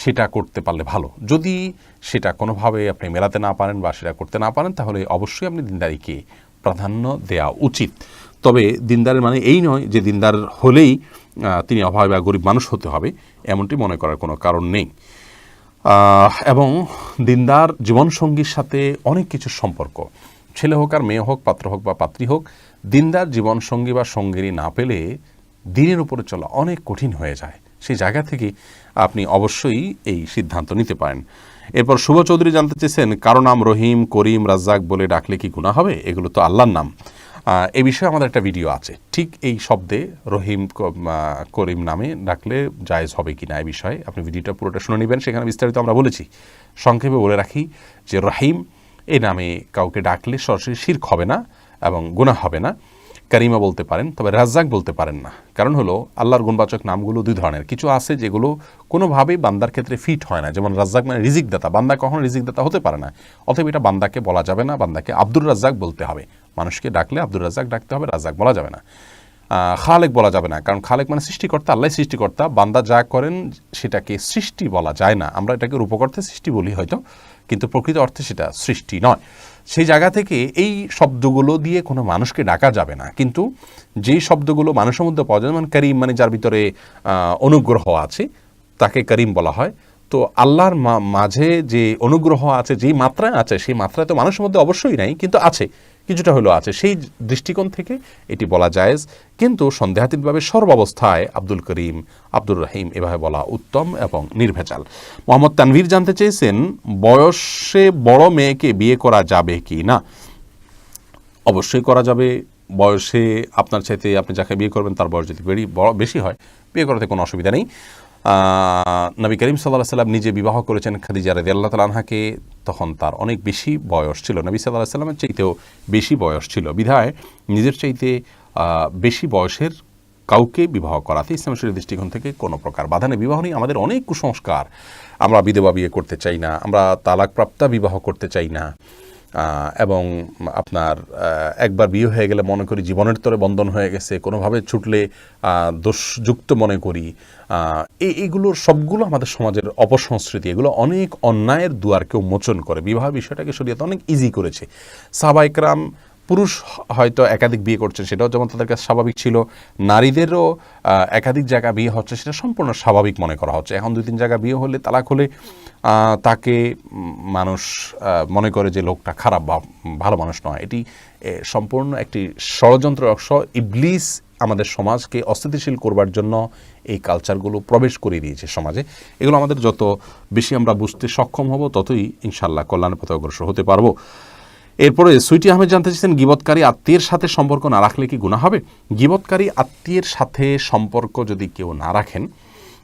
সেটা করতে পারলে ভালো। যদি সেটা কোনোভাবে আপনি মেলাতে না পারেন বা সেটা করতে না পারেন, তাহলে অবশ্যই আপনি দিনদারিকে প্রাধান্য দেওয়া উচিত। তবে দিনদারের মানে এই নয় যে দিনদার হলেই তিনি অভাবী বা গরিব মানুষ হতে হবে, এমনটি মনে করার কোনো কারণ নেই। এবং দিনদার জীবনসঙ্গীর সাথে অনেক কিছু সম্পর্ক, ছেলে হোক আর মেয়ে হোক, পাত্র হোক বা পাত্রী হোক, দিনদার জীবনসঙ্গী বা সঙ্গিনী না পেলে দিনের উপরে চলা অনেক কঠিন হয়ে যায়। সেই জায়গা থেকে আপনি অবশ্যই এই সিদ্ধান্ত নিতে পারেন। এরপর শুভ চৌধুরী জানতে চেয়েছেন কারো নাম রহিম, করিম, রাজ্জাক বলে ডাকলে কি গুনাহ হবে? এগুলো তো আল্লাহর নাম। এই বিষয়ে আমাদের একটা ভিডিও আছে, ঠিক এই শব্দে রহিম, করিম নামে ডাকলে জায়েজ হবে কি না এই বিষয়ে আপনি ভিডিওটা পুরোটা শুনে নেবেন, সেখানে বিস্তারিত আমরা বলেছি। সংক্ষেপে বলে রাখি যে রহিম এই নামে কাউকে ডাকলে সরাসরি শিরক হবে না এবং গুনাহ হবে না। কারিমা বলতে পারেন, তবে রাজ্জাক বলতে পারেন না। কারণ হলো আল্লাহর গুণবাচক নামগুলো দুই ধরনের। কিছু আছে যেগুলো কোনোভাবেই বান্দার ক্ষেত্রে ফিট হয় না, যেমন রাজ্জাক মানে রিজিকদাতা। বান্দা কখনো রিজিকদাতা হতে পারে না, অতএব এটা বান্দাকে বলা যাবে না। বান্দাকে আব্দুর রাজ্জাক বলতে হবে। মানুষকে ডাকলে আব্দুর রাজ্জাক ডাকতে হবে, রাজ্জাক বলা যাবে না। খালেক বলা যাবে না, কারণ খালেক মানে সৃষ্টিকর্তা, আল্লাহ সৃষ্টিকর্তা। বান্দা যা করেন সেটাকে সৃষ্টি বলা যায় না। আমরা এটাকে রূপকর্থে সৃষ্টি বলি হয়তো, কিন্তু প্রকৃত অর্থে সেটা সৃষ্টি নয়। সেই জায়গা থেকে এই শব্দগুলো দিয়ে কোনো মানুষকে ডাকা যাবে না। কিন্তু যেই শব্দগুলো মানুষের মধ্যে পাওয়া যায়, যেমন করিম মানে যার ভিতরে অনুগ্রহ আছে, তাকে করিম বলা হয়। তো আল্লাহর মাঝে যে অনুগ্রহ আছে, যেই মাত্রায় আছে, সেই মাত্রায় তো মানুষের মধ্যে অবশ্যই নাই, কিন্তু আছে, কিছুটা হলেও আছে। সেই দৃষ্টিকোণ থেকে এটি বলা জায়েজ, কিন্তু সন্দেহাতীতভাবে সর্বাবস্থায় আব্দুল করিম, আব্দুর রহিম এভাবে বলা উত্তম এবং নির্ভেজাল। মোহাম্মদ তানভীর জানতে চেয়েছেন বয়সে বড় মেয়েকে বিয়ে করা যাবে কি না? অবশ্যই করা যাবে। বয়সে আপনার চাইতে আপনি যাকে বিয়ে করবেন তার বয়স যদি বেশি হয়, বিয়ে করাতে কোনো অসুবিধা নেই। নবী করিম সাল্লাল্লাহু আলাইহি ওয়াসাল্লাম নিজে বিবাহ করেছেন খাদিজা রাদিয়াল্লাহু তাআলা আনহাকে, তখন তার অনেক বেশি বয়স ছিল, নবী সাল্লাল্লাহু আলাইহি ওয়াসাল্লামের চাইতেও বেশি বয়স ছিল। বিধায় নিজের চাইতে বেশি বয়সের কাউকে বিবাহ করাতে ইসলামের শরীয়তের দৃষ্টিকোণ থেকে কোনো প্রকার বাধা নেই। বিবাহ নিয়ে আমাদের অনেক কুসংস্কার। আমরা বিধবা বিয়ে করতে চাই না, আমরা তালাকপ্রাপ্তা বিবাহ করতে চাই না, এবং আপনার একবার বিয়ে হয়ে গেলে মনে করি জীবনের তরে বন্ধন হয়ে গেছে, কোনোভাবে ছুটলে দোষযুক্ত মনে করি। এইগুলোর সবগুলো আমাদের সমাজের অপসংস্কৃতি। এগুলো অনেক অন্যায়ের দুয়ারকে উন্মোচন করে। বিবাহ বিষয়টাকে শরীয়ত অনেক ইজি করেছে। সাহাবায়ে কেরাম পুরুষ হয়তো একাধিক বিয়ে করছেন, সেটাও যেমন তাদের কাছে স্বাভাবিক ছিল। নারীদেরও একাধিক জায়গা বিয়ে হচ্ছে, সেটা সম্পূর্ণ স্বাভাবিক মনে করা হচ্ছে। এখন 2-3 জায়গা বিয়ে হলে, তালাক হলে তাকে মানুষ মনে করে যে লোকটা খারাপ বা ভালো মানুষ নয়। এটি সম্পূর্ণ একটি ষড়যন্ত্র অংশ। ইবলিস আমাদের সমাজকে অস্থিতিশীল করবার জন্য এই কালচারগুলো প্রবেশ করে দিয়েছে সমাজে। এগুলো আমাদের যত বেশি আমরা বুঝতে সক্ষম হব, ততই ইনশাআল্লাহ কল্যাণের পথে অগ্রসর হতে পারবো। এরপরে সুইটি আহমেদ জানতে চাইছেন গীবতকারী আত্মীয়ের সাথে সম্পর্ক না রাখলে কি গুনাহ হবে? গীবতকারী আত্মীয়ের সাথে সম্পর্ক যদি কেউ না রাখেন,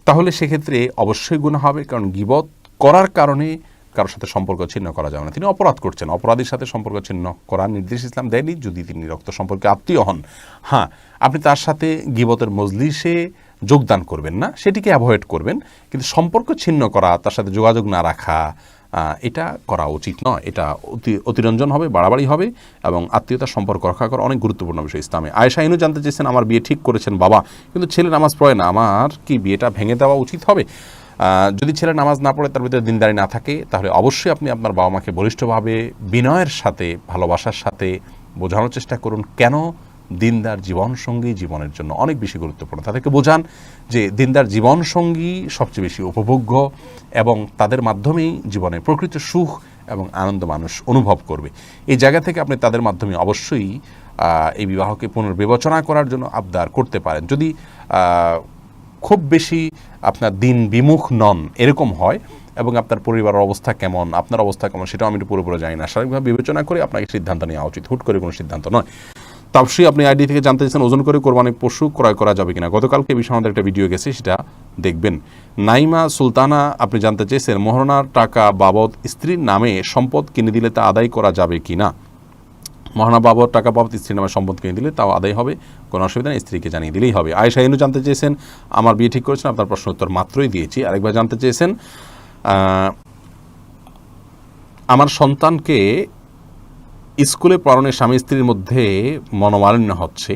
তাহলে সেক্ষেত্রে অবশ্যই গুনাহ হবে, কারণ গীবত করার কারণে কারোর সাথে সম্পর্ক ছিন্ন করা যাবে না। তিনি অপরাধ করছেন। অপরাধীর সাথে সম্পর্ক ছিন্ন করার নির্দেশ ইসলাম দেয়নি, যদি তিনি রক্ত সম্পর্কে আত্মীয় হন। হ্যাঁ, আপনি তার সাথে গীবতের মজলিসে যোগদান করবেন না, সেটিকে অ্যাভয়েড করবেন, কিন্তু সম্পর্ক ছিন্ন করা, তার সাথে যোগাযোগ না রাখা, এটা করা উচিত নয়। এটা অতিরঞ্জন হবে, বাড়াবাড়ি হবে, এবং আত্মীয়তার সম্পর্ক রক্ষা করা অনেক গুরুত্বপূর্ণ বিষয় ইসলামে। আয়েশা ইনু জানতে চেয়েছেন আমার বিয়ে ঠিক করেছেন বাবা, কিন্তু ছেলে নামাজ পড়ে না, আমার কি বিয়েটা ভেঙে দেওয়া উচিত হবে? যদি ছেলে নামাজ না পড়ে, তার ভিতরে দিনদারি না থাকে, তাহলে অবশ্যই আপনি আপনার বাবা মাকে বলিষ্ঠভাবে বিনয়ের সাথে, ভালোবাসার সাথে বোঝানোর চেষ্টা করুন কেন দিনদার জীবনসঙ্গী জীবনের জন্য অনেক বেশি গুরুত্বপূর্ণ। তাদেরকে বোঝান যে দিনদার জীবনসঙ্গী সবচেয়ে বেশি উপভোগ্য, এবং তাদের মাধ্যমেই জীবনে প্রকৃত সুখ এবং আনন্দ মানুষ অনুভব করবে। এই জায়গা থেকে আপনি তাদের মাধ্যমে অবশ্যই এই বিবাহকে পুনর্বিবেচনা করার জন্য আবদার করতে পারেন। যদি খুব বেশি আপনার দিন বিমুখ নন এরকম হয় এবং আপনার পরিবারের অবস্থা কেমন, আপনার অবস্থা কেমন, সেটাও আমি একটু পুরোপুরি জানি না, স্বাভাবিকভাবে বিবেচনা করে আপনাকে সিদ্ধান্ত নেওয়া উচিত, হুট করে কোনো সিদ্ধান্ত নয়। তাপসী আপনি আইডি থেকে জানতে চাইছেন ওজন করে কোরবানি পশু ক্রয় করা যাবে কিনা। গতকালকে এই বিষয়ে আমাদের একটা ভিডিও গেছে, সেটা দেখবেন। নাইমা সুলতানা আপনি জানতে চেয়েছেন মহারণার টাকা বাবদ স্ত্রীর নামে সম্পদ কিনে দিলে তা আদায় করা যাবে কিনা। মহারণা বাবদ টাকা বাবদ স্ত্রীর নামে সম্পদ কিনে দিলে তাও আদায় হবে, কোনো অসুবিধা নেই, স্ত্রীকে জানিয়ে দিলেই হবে। আয়েশা ইনু জানতে চেয়েছেন আমার বিয়ে ঠিক করেছেন, আপনার প্রশ্ন উত্তর মাত্রই দিয়েছি। আরেকবার জানতে চেয়েছেন আমার সন্তানকে স্কুলে পড়ানোর স্বামী স্ত্রীর মধ্যে মনোমালিন্য হচ্ছে,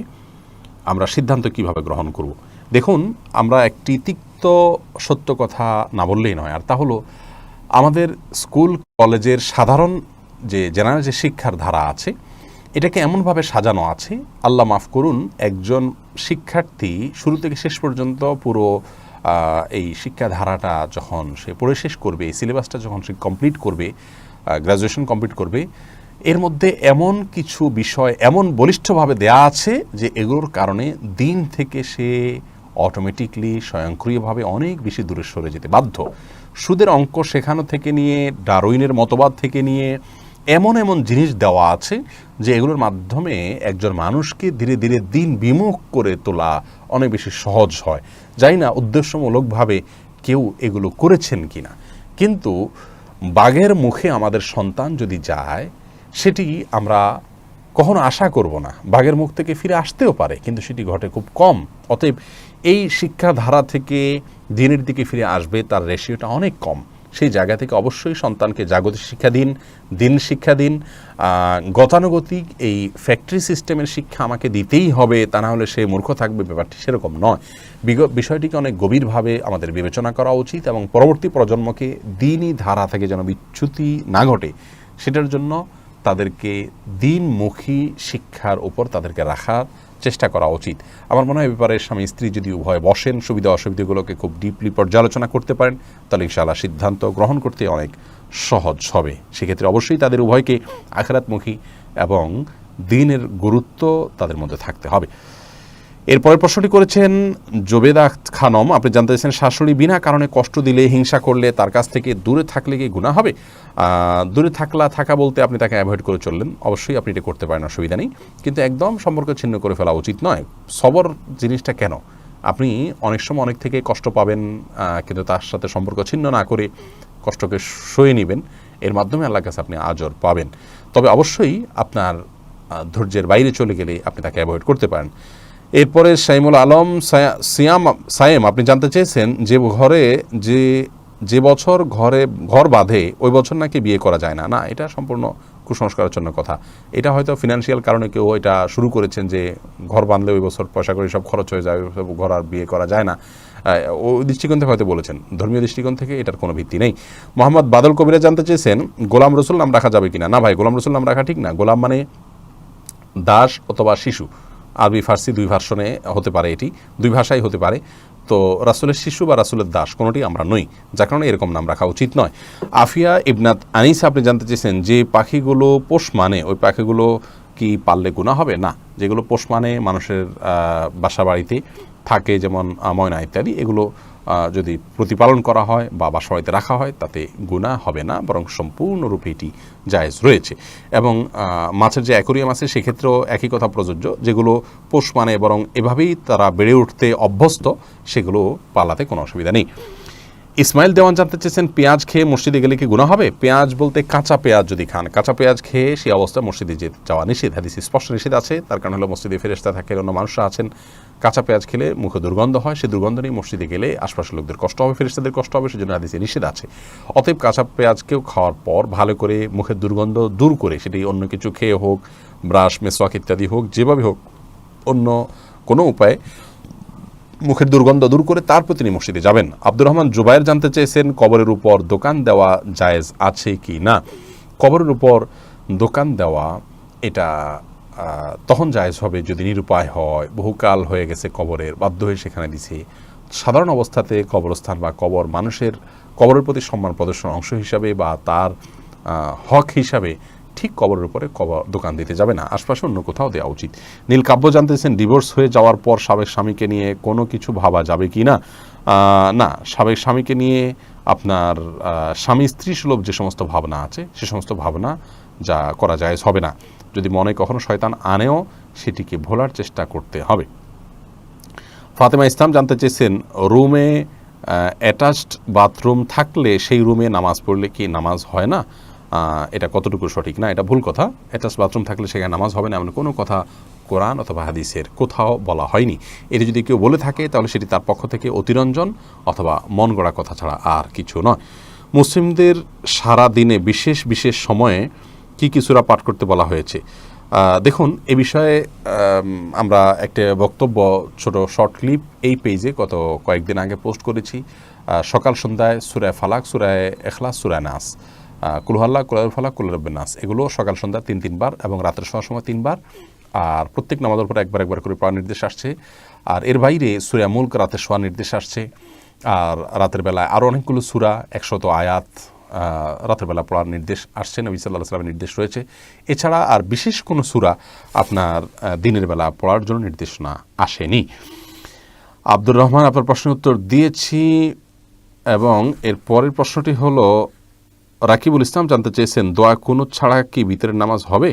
আমরা সিদ্ধান্ত কিভাবে গ্রহণ করব। দেখুন, আমরা একটি তিক্ত সত্য কথা না বললেই নয়, আর তা হলো আমাদের স্কুল কলেজের সাধারণ যে জেনারেল যে শিক্ষার ধারা আছে এটাকে এমনভাবে সাজানো আছে, আল্লাহ মাফ করুন, একজন শিক্ষার্থী শুরু থেকে শেষ পর্যন্ত পুরো এই শিক্ষাধারাটা যখন সে পড়ে শেষ করবে, এই সিলেবাসটা যখন সে কমপ্লিট করবে, গ্র্যাজুয়েশন কমপ্লিট করবে, এর মধ্যে এমন কিছু বিষয় এমন বলিষ্ঠভাবে দেয়া আছে যে এগুলোর কারণে দিন থেকে সে অটোমেটিকলি স্বয়ংক্রিয়ভাবে অনেক বেশি দূরে সরে যেতে বাধ্য। সুদের অঙ্ক শেখানো থেকে নিয়ে, ডারউইনের মতবাদ থেকে নিয়ে এমন এমন জিনিস দেওয়া আছে যে এগুলোর মাধ্যমে একজন মানুষকে ধীরে ধীরে দিন বিমুখ করে তোলা অনেক বেশি সহজ হয়। জানি না উদ্দেশ্যমূলকভাবে কেউ এগুলো করেছেন কিনা, কিন্তু বাঘের মুখে আমাদের সন্তান যদি যায় সেটি আমরা কখনো আশা করব না। বাঘের মুখ থেকে ফিরে আসতেও পারে, কিন্তু সেটি ঘটে খুব কম। অতএব এই শিক্ষাধারা থেকে দিনের দিকে ফিরে আসবে তার রেশিওটা অনেক কম। সেই জায়গা থেকে অবশ্যই সন্তানকে জাগতিক শিক্ষা দিন, দিন শিক্ষা দিন। গতানুগতিক এই ফ্যাক্টরি সিস্টেমের শিক্ষা আমাকে দিতেই হবে, তা না হলে সে মূর্খ থাকবে, ব্যাপারটি সেরকম নয়। বিষয়টিকে অনেক গভীরভাবে আমাদের বিবেচনা করা উচিত এবং পরবর্তী প্রজন্মকে দিনই ধারা থেকে যেন বিচ্যুতি না ঘটে সেটার জন্য তাদেরকে দিনমুখী শিক্ষার উপর তাদেরকে রাখার চেষ্টা করা উচিত। আমার মনে হয় ব্যাপারে স্বামী স্ত্রী যদি উভয় বসেন, সুবিধা অসুবিধাগুলোকে খুব ডিপলি পর্যালোচনা করতে পারেন, তাহলে ইনশাআল্লাহ সিদ্ধান্ত গ্রহণ করতে অনেক সহজ হবে। সেক্ষেত্রে অবশ্যই তাদের উভয়কে আখিরাতমুখী এবং দিনের গুরুত্ব তাদের মধ্যে থাকতে হবে। এরপরের প্রশ্নটি করেছেন জোবেদা খানম, আপনি জানতে চাইছেন শাশুড়ি বিনা কারণে কষ্ট দিলে, হিংসা করলে তার কাছ থেকে দূরে থাকলে কি গুনাহ হবে? দূরে থাকা বলতে আপনি তাকে অ্যাভয়েড করে চললেন, অবশ্যই আপনি এটা করতে পারেন, অসুবিধা নেই, কিন্তু একদম সম্পর্ক ছিন্ন করে ফেলা উচিত নয়। সবর জিনিসটা কেন, আপনি অনেক সময় অনেক থেকে কষ্ট পাবেন, কিন্তু তার সাথে সম্পর্ক ছিন্ন না করে কষ্টকে সয়ে নেবেন, এর মাধ্যমে আল্লাহর কাছে আপনি আজর পাবেন। তবে অবশ্যই আপনার ধৈর্যের বাইরে চলে গেলে আপনি তাকে অ্যাভয়েড করতে পারেন। এরপরে সাইমুল আলম সায়েম আপনি জানতে চেয়েছেন যে বছর ঘর বাঁধে ওই বছর নাকি বিয়ে করা যায় না। না, এটা সম্পূর্ণ কুসংস্কারের জন্য কথা। এটা হয়তো ফিনান্সিয়াল কারণে কেউ এটা শুরু করেছেন যে ঘর বাঁধলে ওই বছর পয়সা করে সব খরচ হয়ে যায়, ঘর আর বিয়ে করা যায় না, ওই দৃষ্টিকোণ থেকে হয়তো বলেছেন। ধর্মীয় দৃষ্টিকোণ থেকে এটার কোনো ভিত্তি নেই। মোহাম্মদ বাদল কবিরা জানতে চেয়েছেন গোলাম রসুল নাম রাখা যাবে কিনা। না ভাই, গোলাম রসুল নাম রাখা ঠিক না। গোলাম মানে দাস অথবা শিশু, আরবি ফার্সি দুই ভার্সনে হতে পারে, এটি দুই ভাষাই হতে পারে। তো রাসূলের শিশু বা রাসূলের দাস কোনোটি আমরা নই, যার কারণে এরকম নাম রাখা উচিত নয়। আফিয়া ইবনাত আনিস আপনি জানতে চেয়েছেন যে পাখিগুলো পোষ মানে ওই পাখিগুলো কি পাললে গুনাহ হবে? না, যেগুলো পোষ মানে মানুষের বাসা বাড়িতে থাকে, যেমন ময়না ইত্যাদি, এগুলো যদি প্রতিপালন করা হয় বা বাসা বাড়িতে রাখা হয় তাতে গুনাহ হবে না, বরং সম্পূর্ণরূপে এটি জায়েজ রয়েছে। এবং মাছের যে অ্যাকোরিয়াম আছে সেক্ষেত্রেও একই কথা প্রযোজ্য, যেগুলো পোষ মানে বরং এভাবেই তারা বেড়ে উঠতে অভ্যস্ত, সেগুলো পালাতে কোনো অসুবিধা নেই। ইসমাইল দেওয়ান জানতে চেয়েছেন পেঁয়াজ খেয়ে মসজিদে গেলে কি গুনাহ হবে? পেঁয়াজ বলতে কাঁচা পেঁয়াজ যদি খান, কাঁচা পেঁয়াজ খেয়ে সেই অবস্থায় মসজিদে যাওয়া নিষেধ, হাদিসে স্পষ্ট নিষেধ আছে। তার কারণ হলো মসজিদে ফেরেশতা থাকে, অন্য মানুষরা আছেন, কাঁচা পেঁয়াজ খেলে মুখে দুর্গন্ধ হয়, সেই দুর্গন্ধ নিয়ে মসজিদে গেলে আশপাশের লোকদের কষ্ট হবে, ফেরেশতাদের কষ্ট হবে, সেজন্য হাদিসে নিষেধ আছে। অতএব কাঁচা পেঁয়াজকেও খাওয়ার পর ভালো করে মুখের দুর্গন্ধ দূর করে, সেটি অন্য কিছু খেয়ে হোক, ব্রাশ মেসওয়াক ইত্যাদি হোক, যেভাবে হোক, অন্য কোনো উপায়ে মুখের দুর্গন্ধ দূর করে তারপর তিনি মসজিদে যাবেন। আব্দুর রহমান জুবায়ের জানতে চেয়েছেন কবরের উপর দোকান দেওয়া জায়েজ আছে কি না। কবরের উপর দোকান দেওয়া এটা তখন জায়েজ হবে যদি নিরুপায় হয়, বহুকাল হয়ে গেছে কবরের, বাধ্য হয়ে সেখানে দিছে। সাধারণ অবস্থাতে কবরস্থান বা কবর মানুষের কবরের প্রতি সম্মান প্রদর্শন অংশ হিসাবে বা তার হক হিসাবে ঠিক কবরের উপরে দোকান দিতে যাবে না, আশপাশে অন্য কোথাও দেওয়া উচিত। নীল কাব্য জানতেছেন ডিভোর্স হয়ে যাওয়ার পর সাবেক স্বামীকে নিয়ে কোনো কিছু ভাবা যাবে কি না? না, সাবেক স্বামীকে নিয়ে আপনার স্বামী স্ত্রী সুলভ যে সমস্ত ভাবনা আছে সে সমস্ত ভাবনা যা করা যায় হবে না। যদি মনে কখনো শয়তান আনেও সেটিকে ভোলার চেষ্টা করতে হবে। ফাতেমা ইসলাম জানতে চেয়েছেন রুমে অ্যাটাচড বাথরুম থাকলে সেই রুমে নামাজ পড়লে কি নামাজ হয় না? এটা কতটুকু সঠিক? না, এটা ভুল কথা। অ্যাটাচ বাথরুম থাকলে সেখানে নামাজ হবে না এমন কোনো কথা কোরআন অথবা হাদিসের কোথাও বলা হয়নি। এটি যদি কেউ বলে থাকে তাহলে সেটি তার পক্ষ থেকে অতিরঞ্জন অথবা মন গড়া কথা ছাড়া আর কিছু নয়। মুসলিমদের সারা দিনে বিশেষ বিশেষ সময়ে কি কি সূরা পাঠ করতে বলা হয়েছে? দেখুন, এ বিষয়ে আমরা একটা বক্তব্য ছোট শর্ট ক্লিপ এই পেজে গত কয়েকদিন আগে পোস্ট করেছি। সকাল সন্ধ্যায় সূরায়ে ফালাক, সূরায়ে ইখলাস, সূরায়ে নাস, কুল হুয়াল্লাহ, কুল আউযু বিফালাক, কুল রাব্বিন নাস, এগুলো সকাল সন্ধ্যা 3 বার এবং রাতের শোয়ার সময় 3 বার, আর প্রত্যেক নামাজের পরে একবার করে পড়ার নির্দেশ আসছে। আর এর বাইরে সূরা মুলক রাতে শোয়ার নির্দেশ আসছে। আর রাতের বেলায় আরও অনেকগুলো সূরা 100 আয়াত রাতের বেলা পড়ার নির্দেশ আসছে, নবী সাল্লাল্লাহু আলাইহি ওয়াসাল্লামের নির্দেশ রয়েছে। এছাড়া আর বিশেষ কোনো সূরা আপনার দিনের বেলা পড়ার জন্য নির্দেশনা আসেনি। আব্দুর রহমান আপনার প্রশ্নের উত্তর দিয়েছি এবং এর পরের প্রশ্নটি হলো রাকিবুল ইসলাম জানতে চেয়েছেন দোয়া কুনুত ছাড়া কি ভিতরের নামাজ হবে?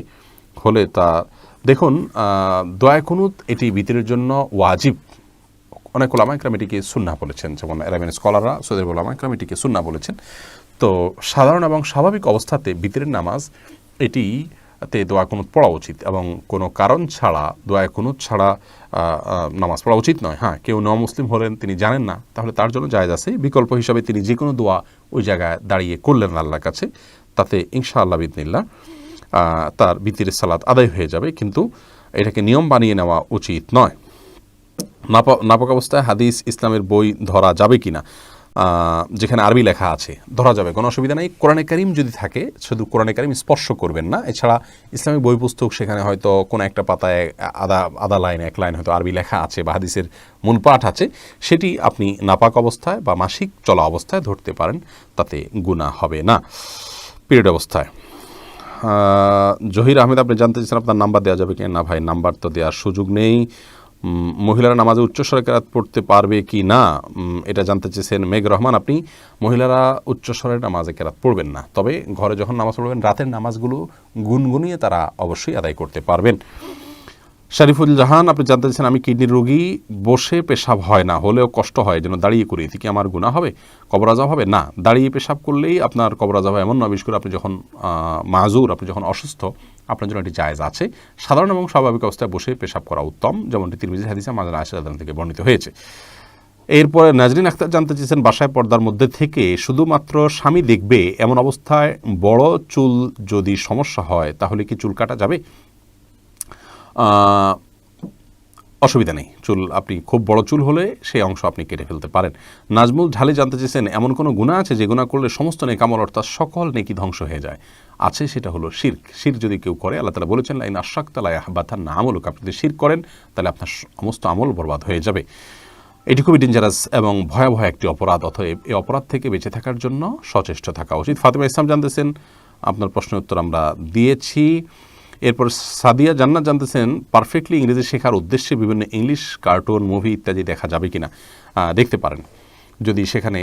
হলে তা দেখুন, দোয়া কুনুত এটি ভিতরের জন্য ওয়াজিব। অনেক ওলামা ইকরাম এটিকে সুন্নাহ বলেছেন, যেমন আরবিয়ান স্কলাররা, সৌদি ওলামা ইকরাম এটিকে সুন্নাহ বলেছেন। তো সাধারণ এবং স্বাভাবিক অবস্থাতে ভিতরের নামাজ এটিতে দোয়া কুনুত পড়া উচিত এবং কোনো কারণ ছাড়া দোয়া কুনুত ছাড়া নামাজ পড়া উচিত নয়। হ্যাঁ, কেউ মুসলিম হলেন, তিনি জানেন না, তাহলে তার জন্য জায়েজ আছে। বিকল্প হিসাবে তিনি যে কোনো দোয়া ওই জায়গায় দাঁড়িয়ে করলেন আল্লাহর কাছে, তাতে ইনশাআল্লাহ বিদনিল্লাহ তার ভিতরের সালাত আদায় হয়ে যাবে, কিন্তু এটাকে নিয়ম বানিয়ে নেওয়া উচিত নয়। নাপাক অবস্থায় হাদিস ইসলামের বই ধরা যাবে কি না? যেখানে আরবি লেখা আছে ধরা যাবে, কোনো অসুবিধা নেই। কোরআনে কারিম যদি থাকে শুধু কোরআনে কারিম স্পর্শ করবেন না। এছাড়া ইসলামিক বই পুস্তক সেখানে হয়তো কোনো একটা পাতায় আধা লাইন এক লাইন হয়তো আরবি লেখা আছে বা হাদিসের মূল পাঠ আছে, সেটি আপনি নাপাক অবস্থায় বা মাসিক চলা অবস্থায় ধরতে পারেন, তাতে গুনাহ হবে না। পিরিয়ড অবস্থায় জহির আহমেদ আপনি জানতে চাইছেন আপনার নাম্বার দেওয়া যাবে কি না? ভাই, নাম্বার তো দেওয়ার সুযোগ নেই। মহিলারা নামাজে উচ্চস্বরে কেরাত পড়তে পারবে কি না, এটা জানতে চেয়েছেন মেঘ রহমান আপনি। মহিলারা উচ্চস্বরে নামাজে কেরাত পড়বেন না, তবে ঘরে যখন নামাজ পড়বেন রাতের নামাজগুলো গুনগুনিয়ে তারা অবশ্যই আদায় করতে পারবেন। শরীফুল জাহান আপনি জানতে চাইছেন আমি কিডনির রোগী, বসে পেশাব হয় না, হলেও কষ্ট হয়, যেন দাঁড়িয়ে করি, এতে কি আমার গুনাহ হবে, কবর আযাব হবে? না, দাঁড়িয়ে পেশাব করলেই আপনার কবর আযাব হয় এমন নয়। বিশেষ করে আপনি যখন মাযুর, আপনি যখন অসুস্থ, আপনার জন্য এটি জায়েজ আছে। সাধারণ এবং স্বাভাবিক অবস্থায় বসে পেশাব করা উত্তম, যেমনটি তিরমিজি হাদিসে মাদার আয়েশা রাদিয়াল্লাহু আনহা থেকে বর্ণিত হয়েছে। এরপরে নাজরিন আক্তার জানতে চেয়েছেন বাসায় পর্দার মধ্যে থেকে শুধুমাত্র স্বামী দেখবে এমন অবস্থায় বড় চুল যদি সমস্যা হয় তাহলে কি চুল কাটা যাবে? অসুবিধা নেই, চুল আপনি খুব বড় চুল হলে সেই অংশ আপনি কেটে ফেলতে পারেন। নাজমুল ঝালি জানতে চেয়েছেন এমন কোনো গুনাহ আছে যে গুনাহ করলে সমস্ত নেক আমল অর্থাৎ সকল নেকি ধ্বংস হয়ে যায়? আছে, সেটা হলো শিরক। শিরক যদি কেউ করে, আল্লাহ তাআলা বলেছেন লাইন আশরাকতা লা ইয়াহবাতান্না আমালুক, আপনি যদি শিরক করেন তাহলে আপনার সমস্ত আমল বরবাদ হয়ে যাবে। এটি খুবই ডেঞ্জারাস এবং ভয়াবহ একটি অপরাধ, অতএব এই অপরাধ থেকে বেঁচে থাকার জন্য সচেষ্ট থাকা উচিত। ফাতেমা ইসলাম জানতেছেন, আপনার প্রশ্নের উত্তর আমরা দিয়েছি। এরপর সাদিয়া জান্নাত জানতেছেন পারফেক্টলি ইংরেজি শেখার উদ্দেশ্যে বিভিন্ন ইংলিশ কার্টুন, মুভি ইত্যাদি দেখা যাবে কিনা? দেখতে পারেন, যদি সেখানে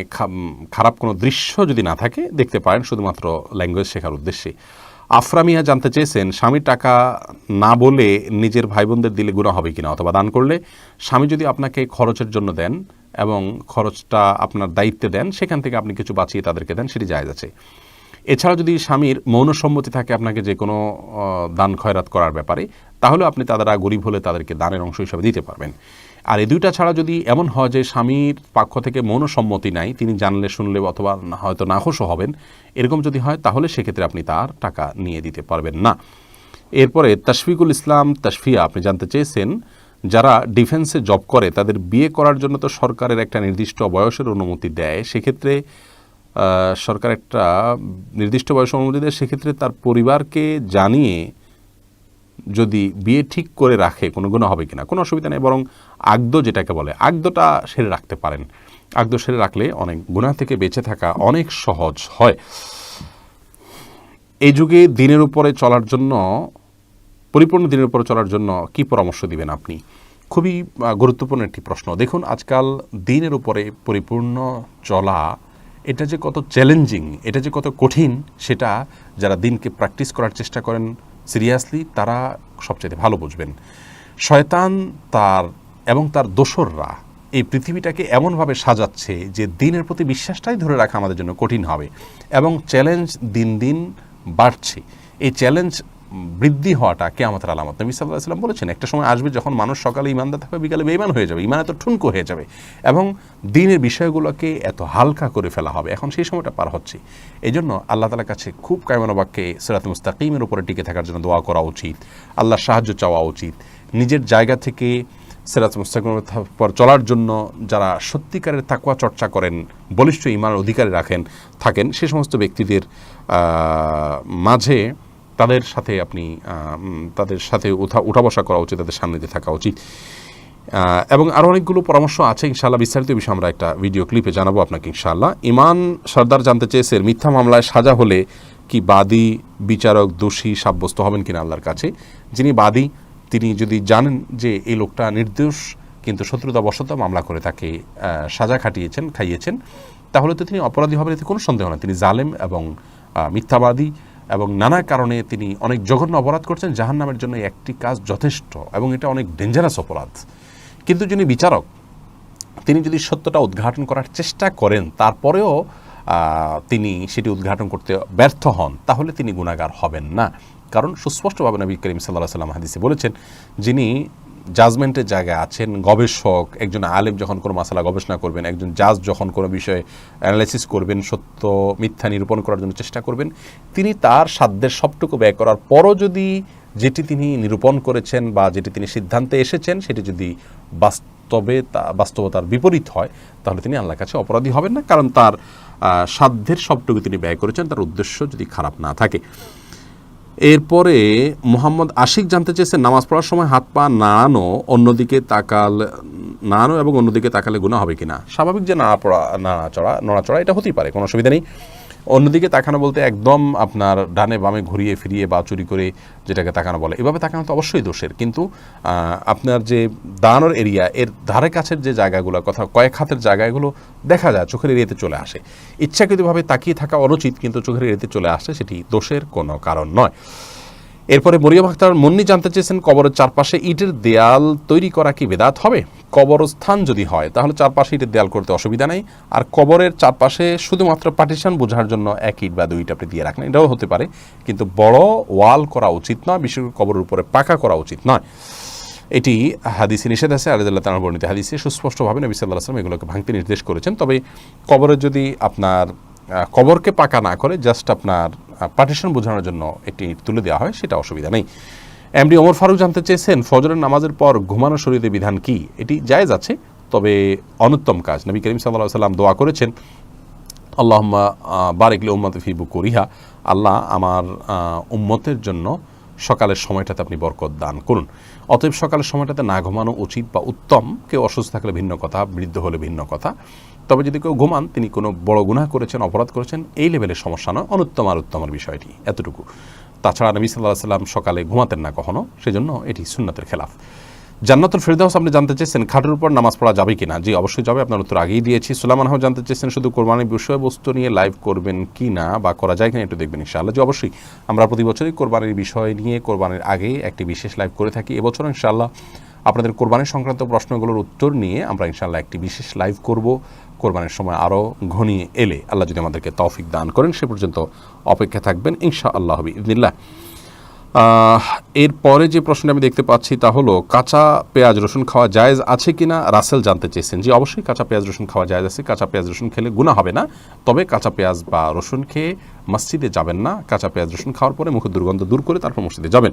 খারাপ কোনো দৃশ্য যদি না থাকে দেখতে পারেন, শুধুমাত্র ল্যাঙ্গুয়েজ শেখার উদ্দেশ্যে। আফরামিয়া জানতে চেয়েছেন স্বামী টাকা না বলে নিজের ভাই বোনদের দিলে গুনাহ হবে কিনা, অথবা দান করলে স্বামী যদি আপনাকে খরচের জন্য দেন এবং খরচটা আপনার দায়িত্বে দেন, সেখান থেকে আপনি কিছু বাঁচিয়ে তাদেরকে দেন, সেটি জায়েজ আছে। এছাড়া যদি স্বামীর মৌন সম্মতি থাকে আপনাকে যে কোনো দান খয়রাত করার ব্যাপারে, তাহলে আপনি তারা গরিব হলে তাদেরকে দানের অংশ হিসাবে দিতে পারবেন। আর এই দুইটা ছাড়া যদি এমন হয় যে স্বামীর পক্ষ থেকে মৌন সম্মতি নাই, তিনি জানলে শুনলে অথবা হয়তো নাখোশও হবেন, এরকম যদি হয় তাহলে সেক্ষেত্রে আপনি তার টাকা নিয়ে দিতে পারবেন না। এরপরে তশফিকুল ইসলাম তশফিয়া আপনি জানতে চেয়েছেন যারা ডিফেন্সে জব করে তাদের বিয়ে করার জন্য তো সরকারের একটা নির্দিষ্ট বয়সের অনুমতি দেয়, সেক্ষেত্রে সরকার একটা নির্দিষ্ট বয়স অনুমতি দেয়, সেক্ষেত্রে তার পরিবারকে জানিয়ে যদি বিয়ে ঠিক করে রাখে কোনো গুনাহ হবে কিনা? কোনো অসুবিধা নেই, বরং আগদ যেটাকে বলে আগদটা সেরে রাখতে পারেন। আগদ সেরে রাখলে অনেক গুনাহ থেকে বেঁচে থাকা অনেক সহজ হয়। এই যুগে দিনের উপরে চলার জন্য, পরিপূর্ণ দিনের উপরে চলার জন্য কি পরামর্শ দিবেন আপনি? খুবই গুরুত্বপূর্ণ একটি প্রশ্ন। দেখুন, আজকাল দিনের উপরে পরিপূর্ণ চলা এটা যে কত চ্যালেঞ্জিং, এটা যে কত কঠিন, সেটা যারা দিনকে প্র্যাকটিস করার চেষ্টা করেন সিরিয়াসলি তারা সবচেয়ে ভালো বুঝবেন। শয়তান এবং তার দোসররা এই পৃথিবীটাকে এমনভাবে সাজাচ্ছে যে দিনের প্রতি বিশ্বাসটাই ধরে রাখা আমাদের জন্য কঠিন হবে, এবং চ্যালেঞ্জ দিন দিন বাড়ছে। এই চ্যালেঞ্জ বৃদ্ধি হওয়াটা কিয়ামতের আলামত। নবী সাল্লাল্লাহু আলাইহি ওয়াসাল্লাম বলেছেন, একটা সময় আসবে যখন মানুষ সকালে ইমানদার থাকবে, বিকালে বেঈমান হয়ে যাবে, ইমান এত ঠুনকো হয়ে যাবে এবং দিনের বিষয়গুলোকে এত হালকা করে ফেলা হবে। এখন সেই সময়টা পার হচ্ছে। এই জন্য আল্লাহ তাআলার কাছে খুব কায়মান বাক্যে সিরাতুল মুস্তাকিমের উপরে টিকে থাকার জন্য দোয়া করা উচিত, আল্লাহর সাহায্য চাওয়া উচিত। নিজের জায়গা থেকে সিরাতুল মুস্তাকিমের পর চলার জন্য যারা সত্যিকারের তাকওয়া চর্চা করেন, বলিষ্ঠ ঈমানের অধিকারী থাকেন, সে সমস্ত ব্যক্তিদের মাঝে তাদের সাথে উঠা বসা করা উচিত, তাদের সান্নিধ্যে থাকা উচিত। এবং আরও অনেকগুলো পরামর্শ আছে ইনশাআল্লাহ, বিস্তারিত বিষয়ে আমরা একটা ভিডিও ক্লিপে জানাবো আপনাকে ইনশাআল্লাহ। ইমান সর্দার জানতে চেয়েছেন, মিথ্যা মামলায় সাজা হলে কি বাদী বিচারক দোষী সাব্যস্ত হবেন কিনা আল্লাহর কাছে? যিনি বাদী তিনি যদি জানেন যে এই লোকটা নির্দোষ কিন্তু শত্রুতাবশত মামলা করে তাকে সাজা খাইয়েছেন, তাহলে তো তিনি অপরাধী হবেন, এতে কোনো সন্দেহ না। তিনি জালেম এবং মিথ্যাবাদী এবং নানা কারণে তিনি অনেক জঘন্য অপরাধ করছেন। জাহান্নামের জন্য একটি কাজ যথেষ্ট এবং এটা অনেক ডেঞ্জারাস অপরাধ। কিন্তু যিনি বিচারক, তিনি যদি সত্যটা উদ্ঘাটন করার চেষ্টা করেন, তারপরেও তিনি সেটি উদ্ঘাটন করতে ব্যর্থ হন, তাহলে তিনি গুনাহগার হবেন না। কারণ সুস্পষ্টভাবে নবী করিম সাল্লাল্লাহু আলাইহি ওয়াসাল্লাম হাদিসে বলেছেন, যিনি জাজমেন্টের জায়গায় আছেন, গবেষক, একজন আলেম যখন কোনো মাসালা গবেষণা করবেন, একজন জাজ যখন কোনো বিষয়ে অ্যানালাইসিস করবেন, সত্য মিথ্যা নিরূপণ করার জন্য চেষ্টা করবেন, তিনি তার সাধ্যের সবটুকু ব্যয় করার পরও যদি যেটি তিনি নিরূপণ করেছেন বা যেটি তিনি সিদ্ধান্তে এসেছেন সেটি যদি বাস্তবতার বিপরীত হয়, তাহলে তিনি আল্লাহর কাছে অপরাধী হবেন না। কারণ তার সাধ্যের সবটুকু তিনি ব্যয় করেছেন, তার উদ্দেশ্য যদি খারাপ না থাকে। এরপরে মোহাম্মদ আশিক জানতে চেয়েছেন, নামাজ পড়ার সময় হাত পা নাড়ানো এবং অন্যদিকে তাকালে গুনাহ হবে কিনা? স্বাভাবিক যে নড়াচড়া এটা হতেই পারে, কোনো অসুবিধা নেই। অন্যদিকে তাকানো বলতে একদম আপনার ডানে বামে ঘুরিয়ে ফিরিয়ে বা চুরি করে যেটাকে তাকানো বলে, এভাবে তাকানো তো অবশ্যই দোষের। কিন্তু আপনার যে দাঁড়ানোর এরিয়া, এর ধারে কাছের যে জায়গাগুলো, কয়েক হাতের জায়গাগুলো দেখা যায় চোখের এরিয়াতে চলে আসে, ইচ্ছাকৃতভাবে তাকিয়ে থাকা অনুচিত, কিন্তু চোখের এরিয়াতে চলে আসে, সেটি দোষের কোনো কারণ নয়। এরপরে মরিয়ম আক্তার মুন্নি জানতে চেয়েছেন, কবরের চারপাশে ইটের দেয়াল তৈরি করা কি বেদাত হবে? কবরস্থান যদি হয় তাহলে চারপাশে ইটের দেয়াল করতে অসুবিধা নেই, আর কবরের চারপাশে শুধুমাত্র পার্টিশন বোঝার জন্য এক ইট বা দুই ইট আপনি দিয়ে রাখলেন, এটাও হতে পারে, কিন্তু বড় ওয়াল করা উচিত নয়, বিশেষ করে কবরের উপরে পাকা করা উচিত নয়। এটি হাদিসে নিষেধ আছে, আলিয়াল্লাহ তাআলা বর্ণিত হাদিসে সুস্পষ্টভাবে নবী সাল্লাল্লাহু আলাইহি ওয়াসাল্লাম এগুলোকে ভাঙতে নির্দেশ করেছেন। তবে কবরের যদি আপনার কবরকে পাকা না করে জাস্ট আপনার পার্টিশন বোঝানোর জন্য একটি ইট তুলে দেওয়া হয়, সেটা অসুবিধা নেই। এমডি ওমর ফারুক জানতে চেয়েছেন, ফজরের নামাজের পর ঘুমানো শরীয়তের বিধান কি? এটি জায়েজ আছে, তবে অনুত্তম কাজ। নবী করিম সাল্লাল্লাহু আলাইহি ওয়াসাল্লাম দোয়া করেছেন, আল্লাহুম্মা বারিক লি উম্মতি ফি বুকুরিহা, আল্লাহ আমার উম্মতের জন্য সকালের সময়টাতে আপনি বরকত দান করুন। অতএব সকালের সময়টাতে না ঘুমানো উচিত বা উত্তম। কেউ অসুস্থ থাকলে ভিন্ন কথা, বৃদ্ধ হলে ভিন্ন কথা। তবে যদি কেউ ঘুমান, তিনি কোনো বড় গুনাহ করেছেন, অপরাধ করেছেন, এই লেভেলের সমস্যা নয়, অনুত্তম আর উত্তমের বিষয়টি এতটুকু। তাছাড়া নবী সাল্লাল্লাহু আলাইহি ওয়াসাল্লাম সকালে ঘুমাতেন না কখনো, সেজন্য এটি সুন্নাতের খেলাফ। জান্নাতুল ফেরদাউস আপনি জানতে চেয়েছেন, খাটের উপর নামাজ পড়া যাবে কিনা? জি, অবশ্যই যাবে, আপনার উত্তর আগেই দিয়েছি। সুলাইমান আহমদ জানতে চেয়েছেন, শুধু কোরবানির বিষয়বস্তু নিয়ে লাইভ করবেন কি না বা করা যায় কিনা একটু দেখবেন ইনশাআল্লাহ। জি, অবশ্যই আমরা প্রতি বছরই কোরবানির বিষয় নিয়ে কোরবানির আগে একটি বিশেষ লাইভ করে থাকি। এবছর ইনশাআল্লাহ আপনাদের কোরবানির সংক্রান্ত প্রশ্নগুলোর উত্তর নিয়ে আমরা ইনশাআল্লাহ একটি বিশেষ লাইভ করব কোরবানির সময় আরও ঘনিয়ে এলে, আল্লাহ যদি আমাদেরকে তৌফিক দান করেন। সে পর্যন্ত অপেক্ষা থাকবেন ইনশাআল্লাহ বিইذনিল্লাহ। এরপরে যে প্রশ্নটা আমি দেখতে পাচ্ছি তা হলো, কাঁচা পেঁয়াজ রসুন খাওয়া জায়েজ আছে কিনা? রাসেল জানতে চেয়েছেন। জি, অবশ্যই কাঁচা পেঁয়াজ রসুন খাওয়া জায়েজ আছে। কাঁচা পেঁয়াজ রসুন খেলে গুনাহ হবে না, তবে কাঁচা পেঁয়াজ বা রসুন খেয়ে মসজিদে যাবেন না। কাঁচা পেঁয়াজ রসুন খাওয়ার পরে মুখের দুর্গন্ধ দূর করে তারপর মসজিদে যাবেন।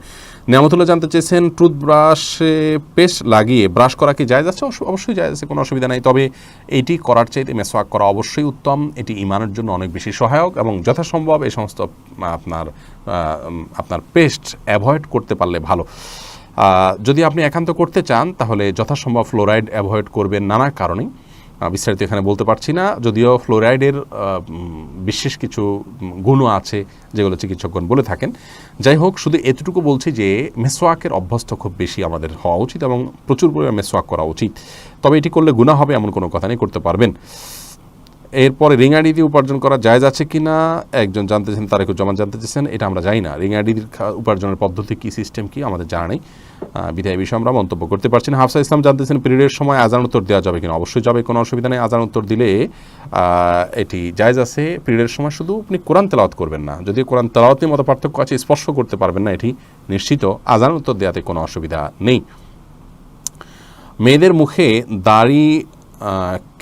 নিয়ামতুল্লাহ জানতে চেয়েছেন, টুথব্রাশে পেস্ট লাগিয়ে ব্রাশ করা কি জায়েজ আছে? অবশ্যই জায়েজ আছে, কোনো অসুবিধা নাই। তবে এটি করার চাইতে মেসওয়াক করা অবশ্যই উত্তম। এটি ঈমানের জন্য অনেক বেশি সহায়ক এবং যথাসম্ভব এই সমস্ত আপনার পেস্ট অ্যাভয়েড করতে পারলে ভালো। যদি আপনি একান্ত করতে চান তাহলে যথাসম্ভব ফ্লোরাইড অ্যাভয়েড করবেন নানা কারণে। বিস্তারিত এখানে বলতে পারছি না, যদিও ফ্লোরাইডের বিশেষ কিছু গুণও আছে যেগুলো চিকিৎসকগণ বলে থাকেন। যাই হোক, শুধু এতটুকু বলছি যে মেসওয়াকের অভ্যস্ত খুব বেশি আমাদের হওয়া উচিত এবং প্রচুর পরিমাণে মেসওয়াক করা উচিত। তবে এটি করলে গুনাহ হবে এমন কোনো কথা নেই, করতে পারবেন। এরপরে রিংআইডি দিয়ে উপার্জন করা জায়েজ আছে কি না একজন জানতে চান, তারেক জমান জানতে চেয়েছেন। এটা আমরা জানি না, রিংআইডি উপার্জনের পদ্ধতি কী, সিস্টেম কী আমাদের জানা নেই, বিধায় বিষয়ে আমরা মন্তব্য করতে পারছি না। হাফসা ইসলাম জানতেছেন পিরিয়ডের সময় আজান উত্তর দেওয়া যাবে কিনা। অবশ্যই যাবে, কোনো অসুবিধা নেই। আজান উত্তর দিলে এটি জায়েজ আছে। পিরিয়ডের সময় শুধু আপনি কোরআন তেলাওয়াত করবেন না, যদি কোরআন তেলাওয়াতের মতো পার্থক্য আছে, স্পর্শ করতে পারবেন না, এটি নিশ্চিত। আজান উত্তর দেওয়াতে কোনো অসুবিধা নেই। মেয়েদের মুখে দাড়ি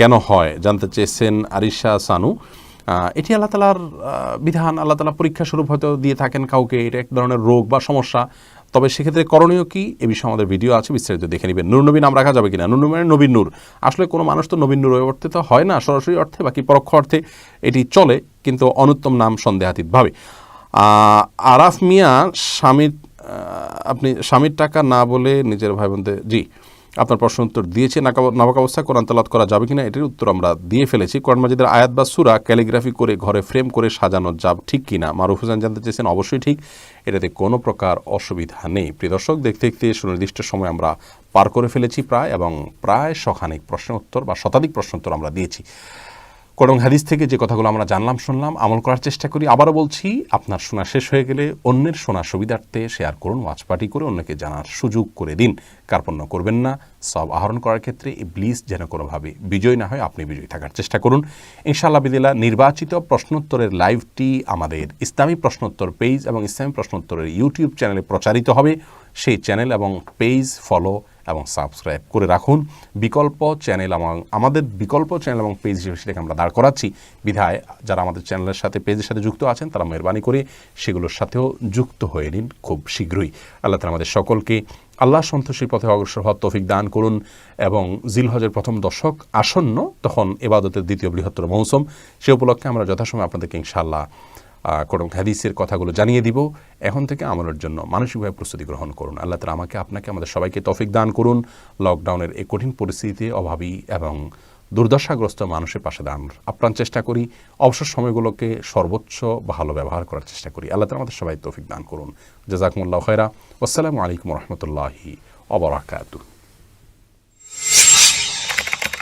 কেন হয় জানতে চেয়েছেন আরিশা সানু। এটি আল্লাহ তালার বিধান, আল্লাহ তালা পরীক্ষা স্বরূপ হয়তো দিয়ে থাকেন কাউকে, এটা এক ধরনের রোগ বা সমস্যা। তবে সেক্ষেত্রে করণীয় কি, এ বিষয়ে আমাদের ভিডিও আছে, বিস্তারিত দেখে নেবেন। নূর নবী নাম রাখা যাবে কিনা। নূর মানে নবীর নূর। আসলে কোনো মানুষ তো নবীর নূর ওই অর্থে তো হয় না, সরাসরি অর্থে বাকি পরোক্ষ অর্থে এটি চলে, কিন্তু অনুত্তম নাম সন্দেহাতীতভাবে। আরাফ মিয়া স্বামীর, আপনি স্বামীর টাকা না বলে নিজের ভাই বোনদের, জি আপনার প্রশ্ন উত্তর দিয়েছি। নাবাক অবস্থায় কোরআন তেলাওয়াত করা যাবে কিনা, এটির উত্তর আমরা দিয়ে ফেলেছি। কোরআন মাজিদের আয়াত বা সূরা ক্যালিগ্রাফি করে ঘরে ফ্রেম করে সাজানো যাব ঠিক কিনা, মারুফ হোসেন জানতে চেয়েছেন। অবশ্যই ঠিক, এটাতে কোনো প্রকার অসুবিধা নেই। প্রিয় দর্শক, দেখতে দেখতে সুনির্দিষ্ট সময় আমরা পার করে ফেলেছি প্রায়, এবং প্রায় শখানেক প্রশ্ন উত্তর বা শতাধিক প্রশ্ন উত্তর আমরা দিয়েছি। কোরআন হাদিস থেকে যে কথাগুলো আমরা জানলাম, শুনলাম, আমল করার চেষ্টা করি। আবারও বলছি, আপনার শোনা শেষ হয়ে গেলে অন্যের শোনা সুবিধার্থে শেয়ার করুন, ওয়াচ পার্টি করে অন্যকে জানার সুযোগ করে দিন। কার্পণ্য করবেন না। সব আহরণ করার ক্ষেত্রে ইবলিস যেন কোনোভাবে বিজয় না হয়, আপনি বিজয়ী থাকার চেষ্টা করুন। ইনশাআল্লাহ বিদিল্লাহ নির্বাচিত প্রশ্নোত্তরের লাইভটি আমাদের ইসলামী প্রশ্নোত্তর পেজ এবং ইসলামী প্রশ্নোত্তরের ইউটিউব চ্যানেলে প্রচারিত হবে। সেই চ্যানেল এবং পেজ ফলো এবং সাবস্ক্রাইব করে রাখুন। বিকল্প চ্যানেল আমাদের বিকল্প চ্যানেল এবং পেজ হিসেবে সেটাকে আমরা দাঁড় করাচ্ছি, বিধায় যারা আমাদের চ্যানেলের সাথে পেজের সাথে যুক্ত আছেন তারা মেহরবানি করে সেগুলোর সাথেও যুক্ত হয়ে নিন খুব শীঘ্রই। আল্লাহ তাআলা আমাদের সকলকে আল্লাহ সন্তোষীর পথে অগ্রসর হওয়ার তৌফিক দান করুন। এবং জিলহজের প্রথম দশক আসন্ন, তখন ইবাদতের দ্বিতীয় বৃহত্তর মৌসুম, সে উপলক্ষে আমরা যথাসময়ে আপনাদেরকে ইনশাআল্লাহ কোরআন হাদিসের কথাগুলো জানিয়ে দিব। এখন থেকে আমলের জন্য মানসিকভাবে প্রস্তুতি গ্রহণ করুন। আল্লাহ তাআলা আমাকে, আপনাকে, আমাদের সবাইকে তৌফিক দান করুন। লকডাউনের এই কঠিন পরিস্থিতিতে অভাবী এবং দুর্দশাগ্রস্ত মানুষের পাশে দাঁড়ানোর আপ্রাণ চেষ্টা করি। অবসর সময়গুলোকে সর্বোচ্চ ভালো ব্যবহার করার চেষ্টা করি। আল্লাহ তাআলা আমাদের সবাই তৌফিক দান করুন। জাযাকুমুল্লাহু খায়রা। আসসালামু আলাইকুম ওয়া রাহমাতুল্লাহি ওয়া বারাকাতুহু।